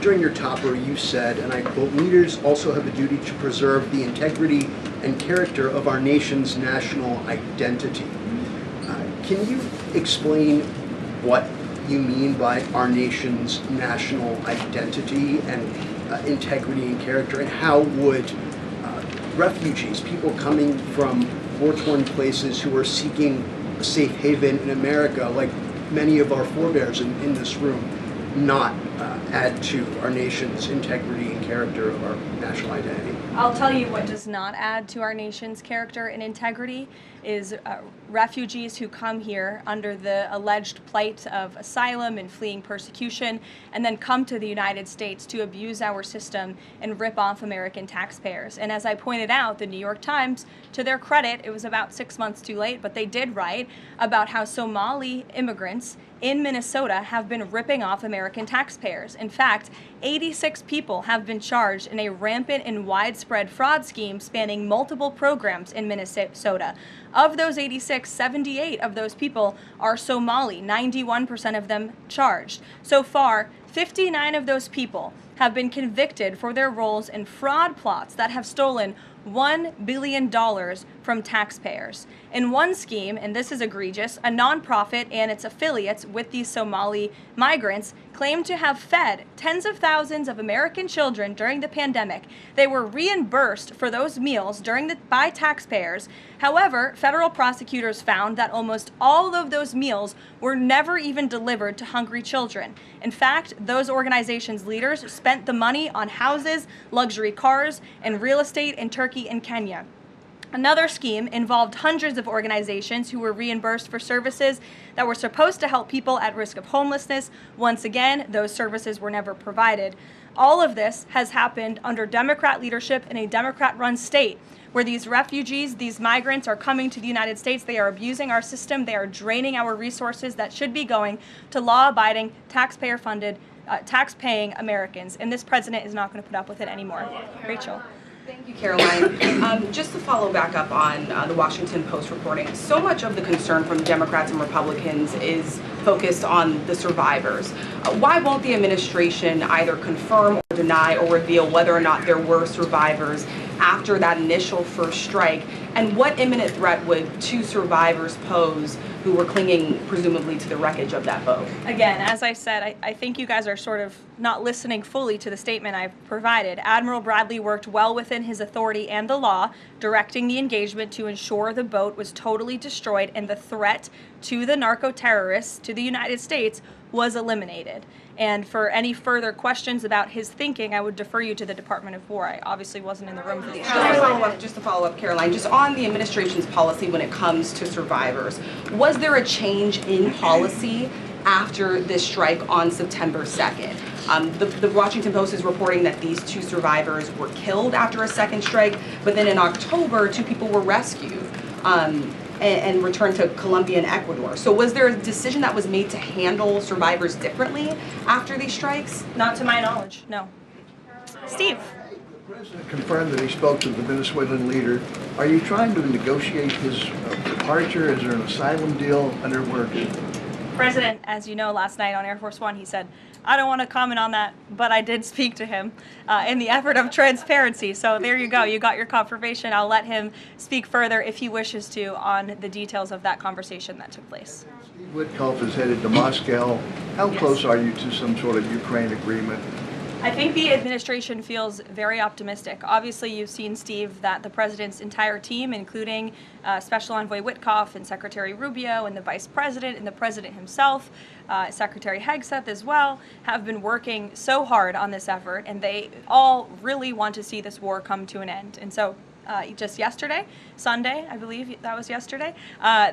during your topper you said, and I quote, "Leaders also have a duty to preserve the integrity and character of our nation's national identity." Can you explain what you mean by our nation's national identity and integrity and character, and how would refugees, people coming from war-torn places who are seeking a safe haven in America, like many of our forebears in this room, not add to our nation's integrity and character of our national identity? I'll tell you what does not add to our nation's character and integrity is refugees who come here under the alleged plight of asylum and fleeing persecution, and then come to the United States to abuse our system and rip off American taxpayers. And as I pointed out, the New York Times, to their credit, it was about 6 months too late, but they did write about how Somali immigrants in Minnesota have been ripping off American taxpayers. In fact, 86 people have been charged in a rampant and widespread fraud scheme spanning multiple programs in Minnesota. Of those 86, 78 of those people are Somali, 91% of them charged. So far, 59 of those people have been convicted for their roles in fraud plots that have stolen $1 billion from taxpayers. In one scheme, and this is egregious, a nonprofit and its affiliates with these Somali migrants claimed to have fed tens of thousands of American children during the pandemic. They were reimbursed for those meals by taxpayers. However, federal prosecutors found that almost all of those meals were never even delivered to hungry children. In fact, those organizations' leaders spent the money on houses, luxury cars, and real estate in Turkey and Kenya. Another scheme involved hundreds of organizations who were reimbursed for services that were supposed to help people at risk of homelessness. Once again, those services were never provided. All of this has happened under Democrat leadership in a Democrat-run state, where these refugees, these migrants are coming to the United States. They are abusing our system. They are draining our resources that should be going to law-abiding, taxpayer-funded, tax-paying Americans. And this president is not going to put up with it anymore. Rachel. Thank you, Caroline. Just to follow back up on the Washington Post reporting, so much of the concern from Democrats and Republicans is focused on the survivors. Why won't the administration either confirm or deny or reveal whether or not there were survivors after that initial first strike? And what imminent threat would two survivors pose who were clinging presumably to the wreckage of that boat? Again, as I said, I think you guys are sort of not listening fully to the statement I've provided. Admiral Bradley worked well within his authority and the law, directing the engagement to ensure the boat was totally destroyed and the threat to the narco-terrorists, to the United States, was eliminated. And for any further questions about his thinking, I would defer you to the Department of War. I obviously wasn't in the room for these. Just to follow up, Caroline, just on the administration's policy when it comes to survivors, was there a change in policy after this strike on September 2nd? The Washington Post is reporting that these two survivors were killed after a second strike, but then in October, two people were rescued and returned to Colombia and Ecuador. So was there a decision that was made to handle survivors differently after these strikes? Not to my knowledge, no. Steve. The president confirmed that he spoke to the Venezuelan leader. Are you trying to negotiate his departure? Is there an asylum deal under work? President, as you know, last night on Air Force One, he said, I don't want to comment on that, but I did speak to him in the effort of transparency. So there you go. You got your confirmation. I'll let him speak further if he wishes to on the details of that conversation that took place. Steve Witkoff is headed to Moscow. How close are you to some sort of Ukraine agreement? I think the administration feels very optimistic. Obviously, you've seen, Steve, that the president's entire team, including Special Envoy Witkoff and Secretary Rubio and the vice president and the president himself, Secretary Hegseth as well, have been working so hard on this effort, and they all really want to see this war come to an end. And so just yesterday, Sunday, I believe that was yesterday,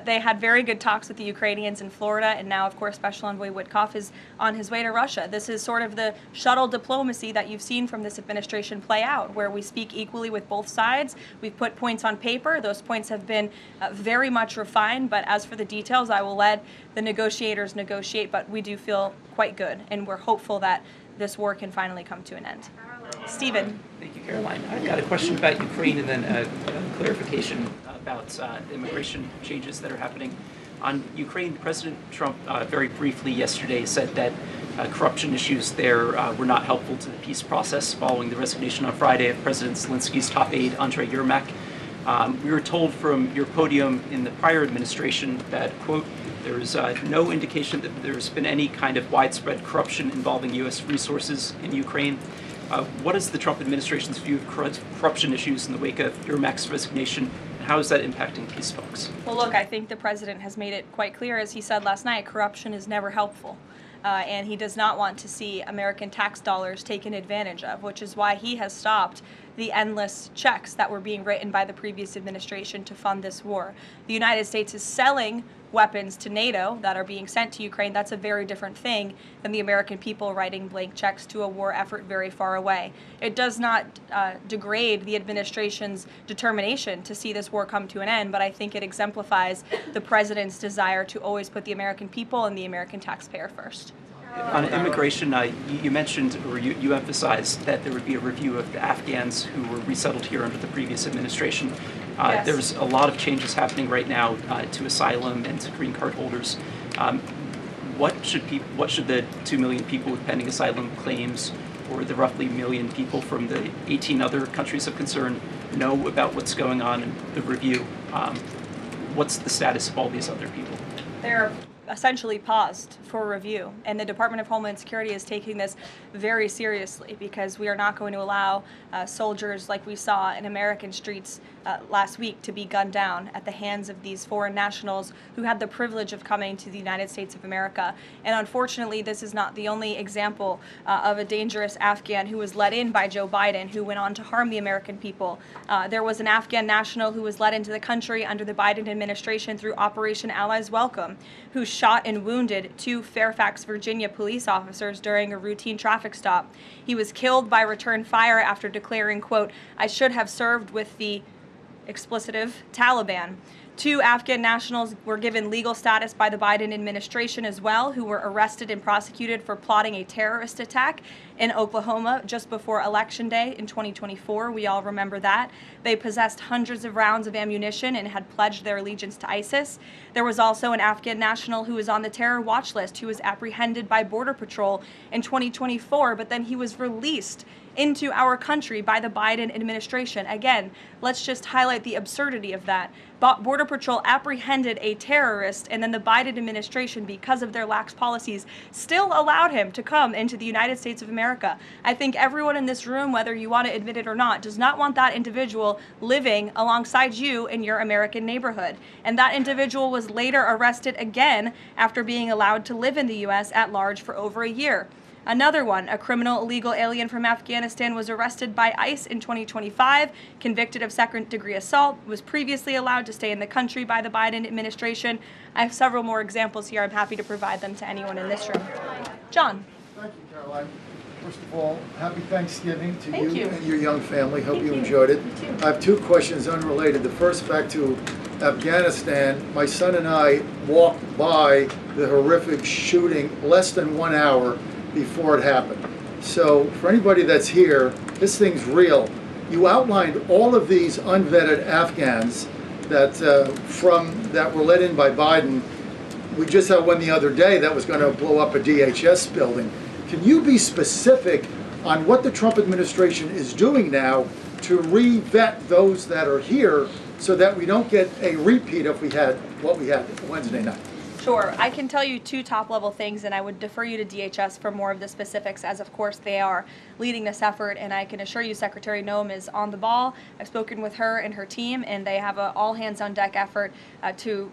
they had very good talks with the Ukrainians in Florida, and now, of course, Special Envoy Witkoff is on his way to Russia. This is sort of the shuttle diplomacy that you've seen from this administration play out, where we speak equally with both sides. We've put points on paper. Those points have been very much refined, but as for the details, I will let the negotiators negotiate, but we do feel quite good, and we're hopeful that this war can finally come to an end. Stephen. Thank you, Caroline. I've got a question about Ukraine and then a clarification about immigration changes that are happening. On Ukraine, President Trump very briefly yesterday said that corruption issues there were not helpful to the peace process following the resignation on Friday of President Zelensky's top aide, Andrei Yermak. We were told from your podium in the prior administration that, quote, there is no indication that there's been any kind of widespread corruption involving U.S. resources in Ukraine. What is the Trump administration's view of corruption issues in the wake of Yermak's resignation, and how is that impacting peace talks? Well, look, I think the president has made it quite clear, as he said last night, corruption is never helpful. And he does not want to see American tax dollars taken advantage of, which is why he has stopped the endless checks that were being written by the previous administration to fund this war. The United States is selling weapons to NATO that are being sent to Ukraine. That's a very different thing than the American people writing blank checks to a war effort very far away. It does not degrade the administration's determination to see this war come to an end, but I think it exemplifies the president's desire to always put the American people and the American taxpayer first. On immigration, you mentioned, or you emphasized that there would be a review of the Afghans who were resettled here under the previous administration. Yes. There's a lot of changes happening right now to asylum and to green card holders. What should the 2 million people with pending asylum claims, or the roughly 1 million people from the 18 other countries of concern, know about what's going on in the review? What's the status of all these other people? They're essentially paused for review, and the Department of Homeland Security is taking this very seriously, because we are not going to allow soldiers like we saw in American streets last week to be gunned down at the hands of these foreign nationals who had the privilege of coming to the United States of America. And unfortunately, this is not the only example of a dangerous Afghan who was let in by Joe Biden, who went on to harm the American people. There was an Afghan national who was let into the country under the Biden administration through Operation Allies Welcome, who shot and wounded 2 Fairfax, Virginia police officers during a routine traffic stop. He was killed by return fire after declaring, quote, "I should have served with the explicitive Taliban. 2 Afghan nationals were given legal status by the Biden administration as well, who were arrested and prosecuted for plotting a terrorist attack in Oklahoma just before Election Day in 2024. We all remember that. They possessed hundreds of rounds of ammunition and had pledged their allegiance to ISIS. There was also an Afghan national who was on the terror watch list who was apprehended by Border Patrol in 2024, but then he was released into our country by the Biden administration. Again, let's just highlight the absurdity of that. Border Patrol apprehended a terrorist, and then the Biden administration, because of their lax policies, still allowed him to come into the United States of America. I think everyone in this room, whether you want to admit it or not, does not want that individual living alongside you in your American neighborhood. And that individual was later arrested again after being allowed to live in the U.S. at large for over a year. Another one, a criminal illegal alien from Afghanistan, was arrested by ICE in 2025, convicted of second-degree assault, was previously allowed to stay in the country by the Biden administration. I have several more examples here. I'm happy to provide them to anyone in this room. John. Thank you, Caroline. First of all, happy Thanksgiving to Thank you and your young family. Hope you enjoyed it. I have 2 questions unrelated. The first, back to Afghanistan. My son and I walked by the horrific shooting less than 1 hour before it happened. So for anybody that's here, this thing's real. You outlined all of these unvetted Afghans that that were let in by Biden. We just had one the other day that was going to blow up a DHS building. Can you be specific on what the Trump administration is doing now to re-vet those that are here so that we don't get a repeat of what we had Wednesday night? Sure. I can tell you 2 top-level things, and I would defer you to DHS for more of the specifics, as of course they are leading this effort, and I can assure you Secretary Noem is on the ball. I've spoken with her and her team, and they have an all-hands-on-deck effort to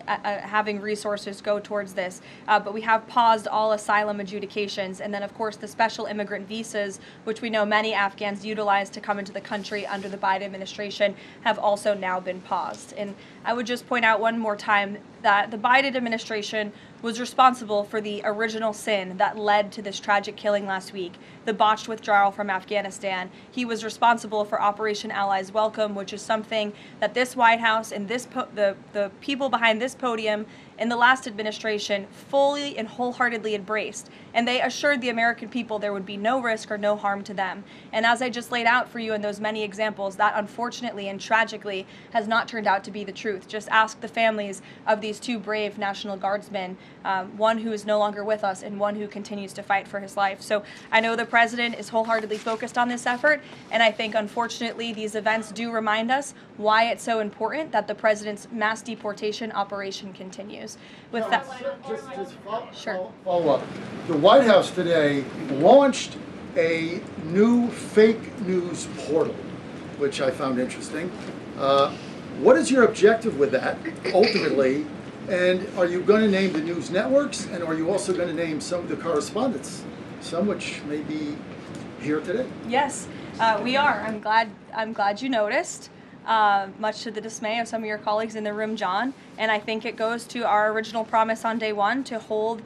having resources go towards this. But we have paused all asylum adjudications, and then of course the special immigrant visas, which we know many Afghans utilize to come into the country under the Biden administration, have also now been paused. And I would just point out one more time that the Biden administration was responsible for the original sin that led to this tragic killing last week, the botched withdrawal from Afghanistan. He was responsible for Operation Allies Welcome, which is something that this White House and the people behind this podium in the last administration fully and wholeheartedly embraced. And they assured the American people there would be no risk or no harm to them. And as I just laid out for you in those many examples, that unfortunately and tragically has not turned out to be the truth. Just ask the families of these 2 brave National Guardsmen, one who is no longer with us and one who continues to fight for his life. So I know the president is wholeheartedly focused on this effort, and I think unfortunately these events do remind us why it's so important that the president's mass deportation operation continues. With that, follow up. The White House today launched a new fake news portal, which I found interesting. What is your objective with that, ultimately? And are you going to name the news networks, and are you also going to name some of the correspondents, some which may be here today? Yes, we are. I'm glad you noticed. Much to the dismay of some of your colleagues in the room, John. And I think it goes to our original promise on day 1 to hold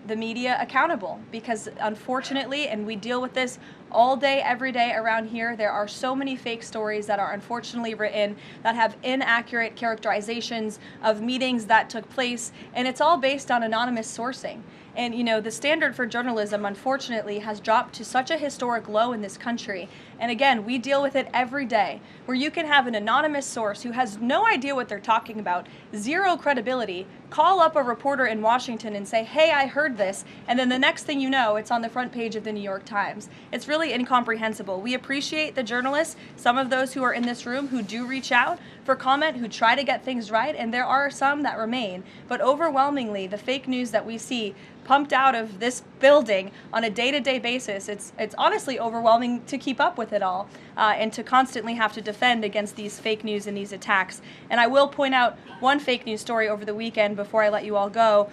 the media accountable, because unfortunately, and we deal with this all day, every day around here, there are so many fake stories that are unfortunately written that have inaccurate characterizations of meetings that took place, and it's all based on anonymous sourcing. And, you know, the standard for journalism, unfortunately, has dropped to such a historic low in this country. And again, we deal with it every day, where you can have an anonymous source who has no idea what they're talking about, 0 credibility, call up a reporter in Washington and say, hey, I heard this, and then the next thing you know, it's on the front page of the New York Times. It's really incomprehensible. We appreciate the journalists, some of those who are in this room who do reach out for comment, who try to get things right, and there are some that remain. But overwhelmingly, the fake news that we see pumped out of this building on a day-to-day basis, it's honestly overwhelming to keep up with it all, and to constantly have to defend against these fake news and these attacks. And I will point out one fake news story over the weekend before I let you all go,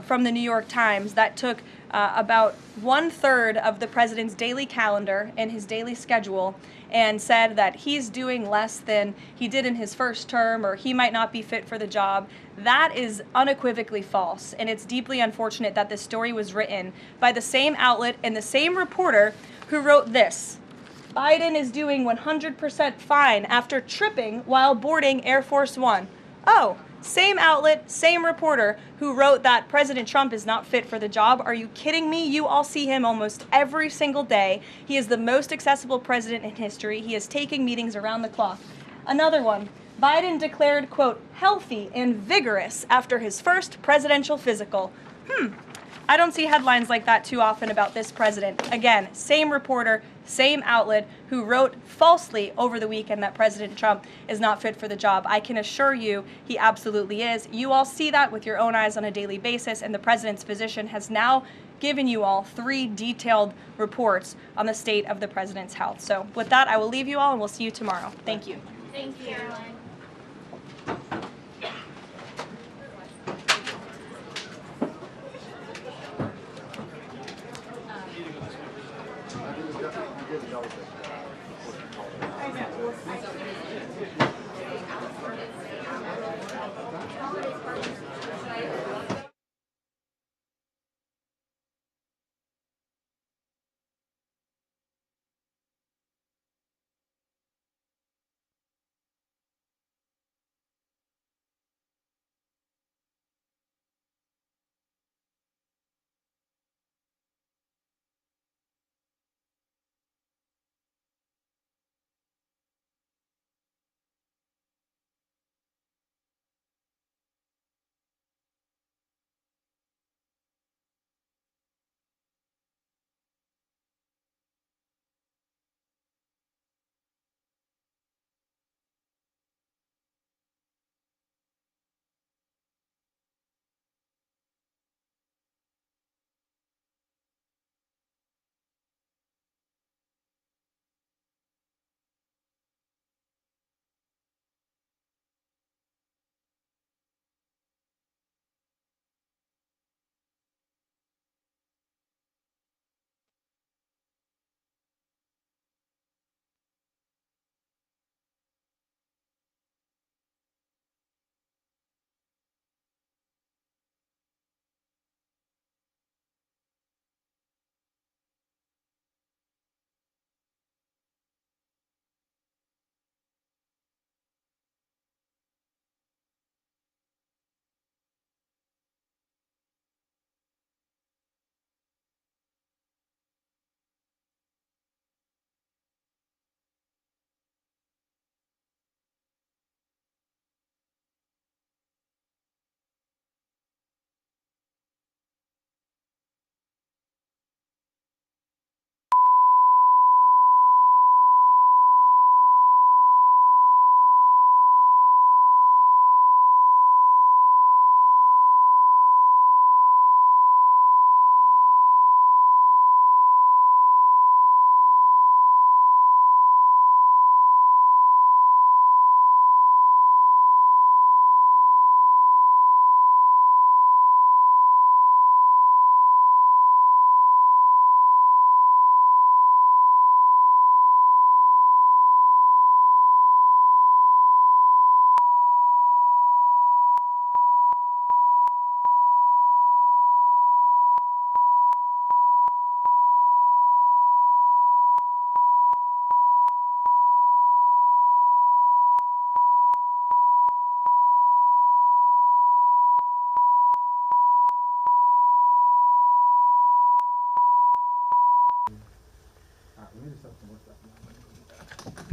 from the New York Times that took about 1/3 of the president's daily calendar and his daily schedule and said that he's doing less than he did in his first term, or he might not be fit for the job. That is unequivocally false, and it's deeply unfortunate that this story was written by the same outlet and the same reporter who wrote this. Biden is doing 100% fine after tripping while boarding Air Force One. Oh, same outlet, same reporter who wrote that President Trump is not fit for the job. Are you kidding me? You all see him almost every single day. He is the most accessible president in history. He is taking meetings around the clock. Another one. Biden declared, quote, healthy and vigorous after his first presidential physical. I don't see headlines like that too often about this president. Again, same reporter, same outlet who wrote falsely over the weekend that President Trump is not fit for the job. I can assure you he absolutely is. You all see that with your own eyes on a daily basis, and the president's physician has now given you all 3 detailed reports on the state of the president's health. So with that, I will leave you all and we'll see you tomorrow. Thank you. Thank you, Caroline.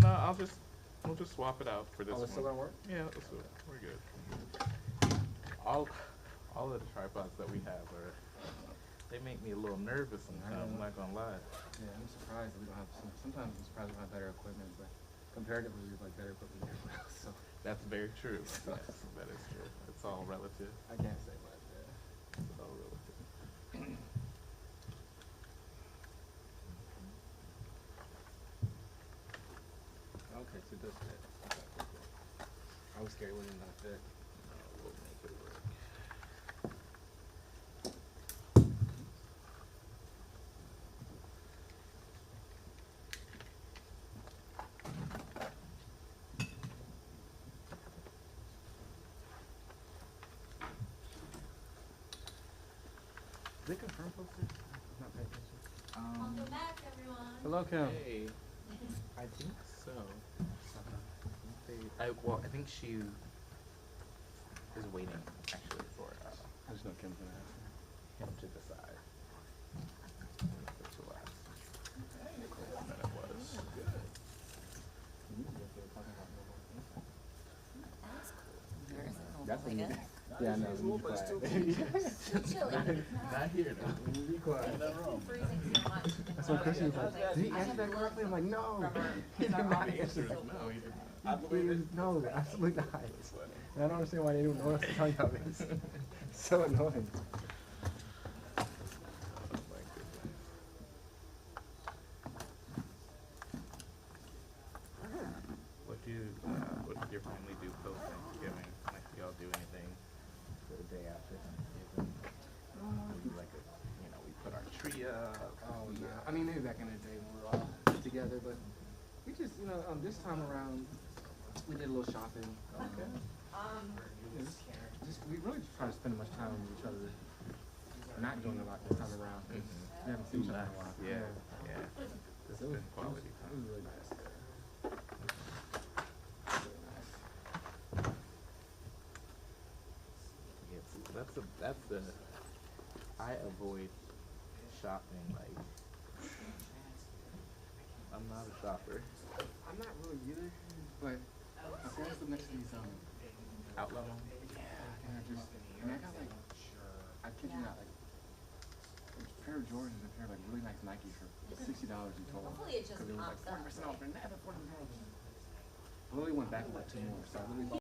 No, we'll just swap it out for this one. It's still gonna work? Yeah, we're good. All of the tripods that we have they make me a little nervous sometimes, I'm not gonna lie. Yeah, I'm surprised that we don't have sometimes I'm surprised we don't have better equipment, but comparatively we have like better equipment everywhere else, so. That's very true. Yes, that is true. It's all relative. I can't say much, yeah. It's all relative. Okay, so it does fit. I was scared it wouldn't not fit. No, we'll make it work. Did they confirm posted? Not paying attention. Welcome back, everyone. Hello, Kim. Hey. I think so. I think she is waiting actually for him to decide. To last. And then it was. That's when yeah, no, we be quiet. Not here though. We be quiet. That's what Christian was like. Did he answer that correctly? I'm like, no. He did not answer it. No, he did not. No, absolutely not. And I don't understand why they don't know us to talk about this. So annoying. What did your family do post Thanksgiving? Like, do y'all do anything for the day after Thanksgiving? We like we put our tree up. Oh no! I mean, maybe back in the day when we were all together, but we just this time around we did a little shopping. Okay. We really just try to spend as much time with each other. We're not doing a lot this time around. We haven't seen each other in a while. Yeah. This has been quality time. It was really nice. That's the I avoid shopping, like I'm not a shopper. I'm not really either, but my parents live next to these outlet malls. And I got I kid you not, a pair of Jordans and a pair of really nice Nikes for $60 in total. Hopefully it just was 40% off, and I had 40%. I literally went back and bought 2 more, so I literally bought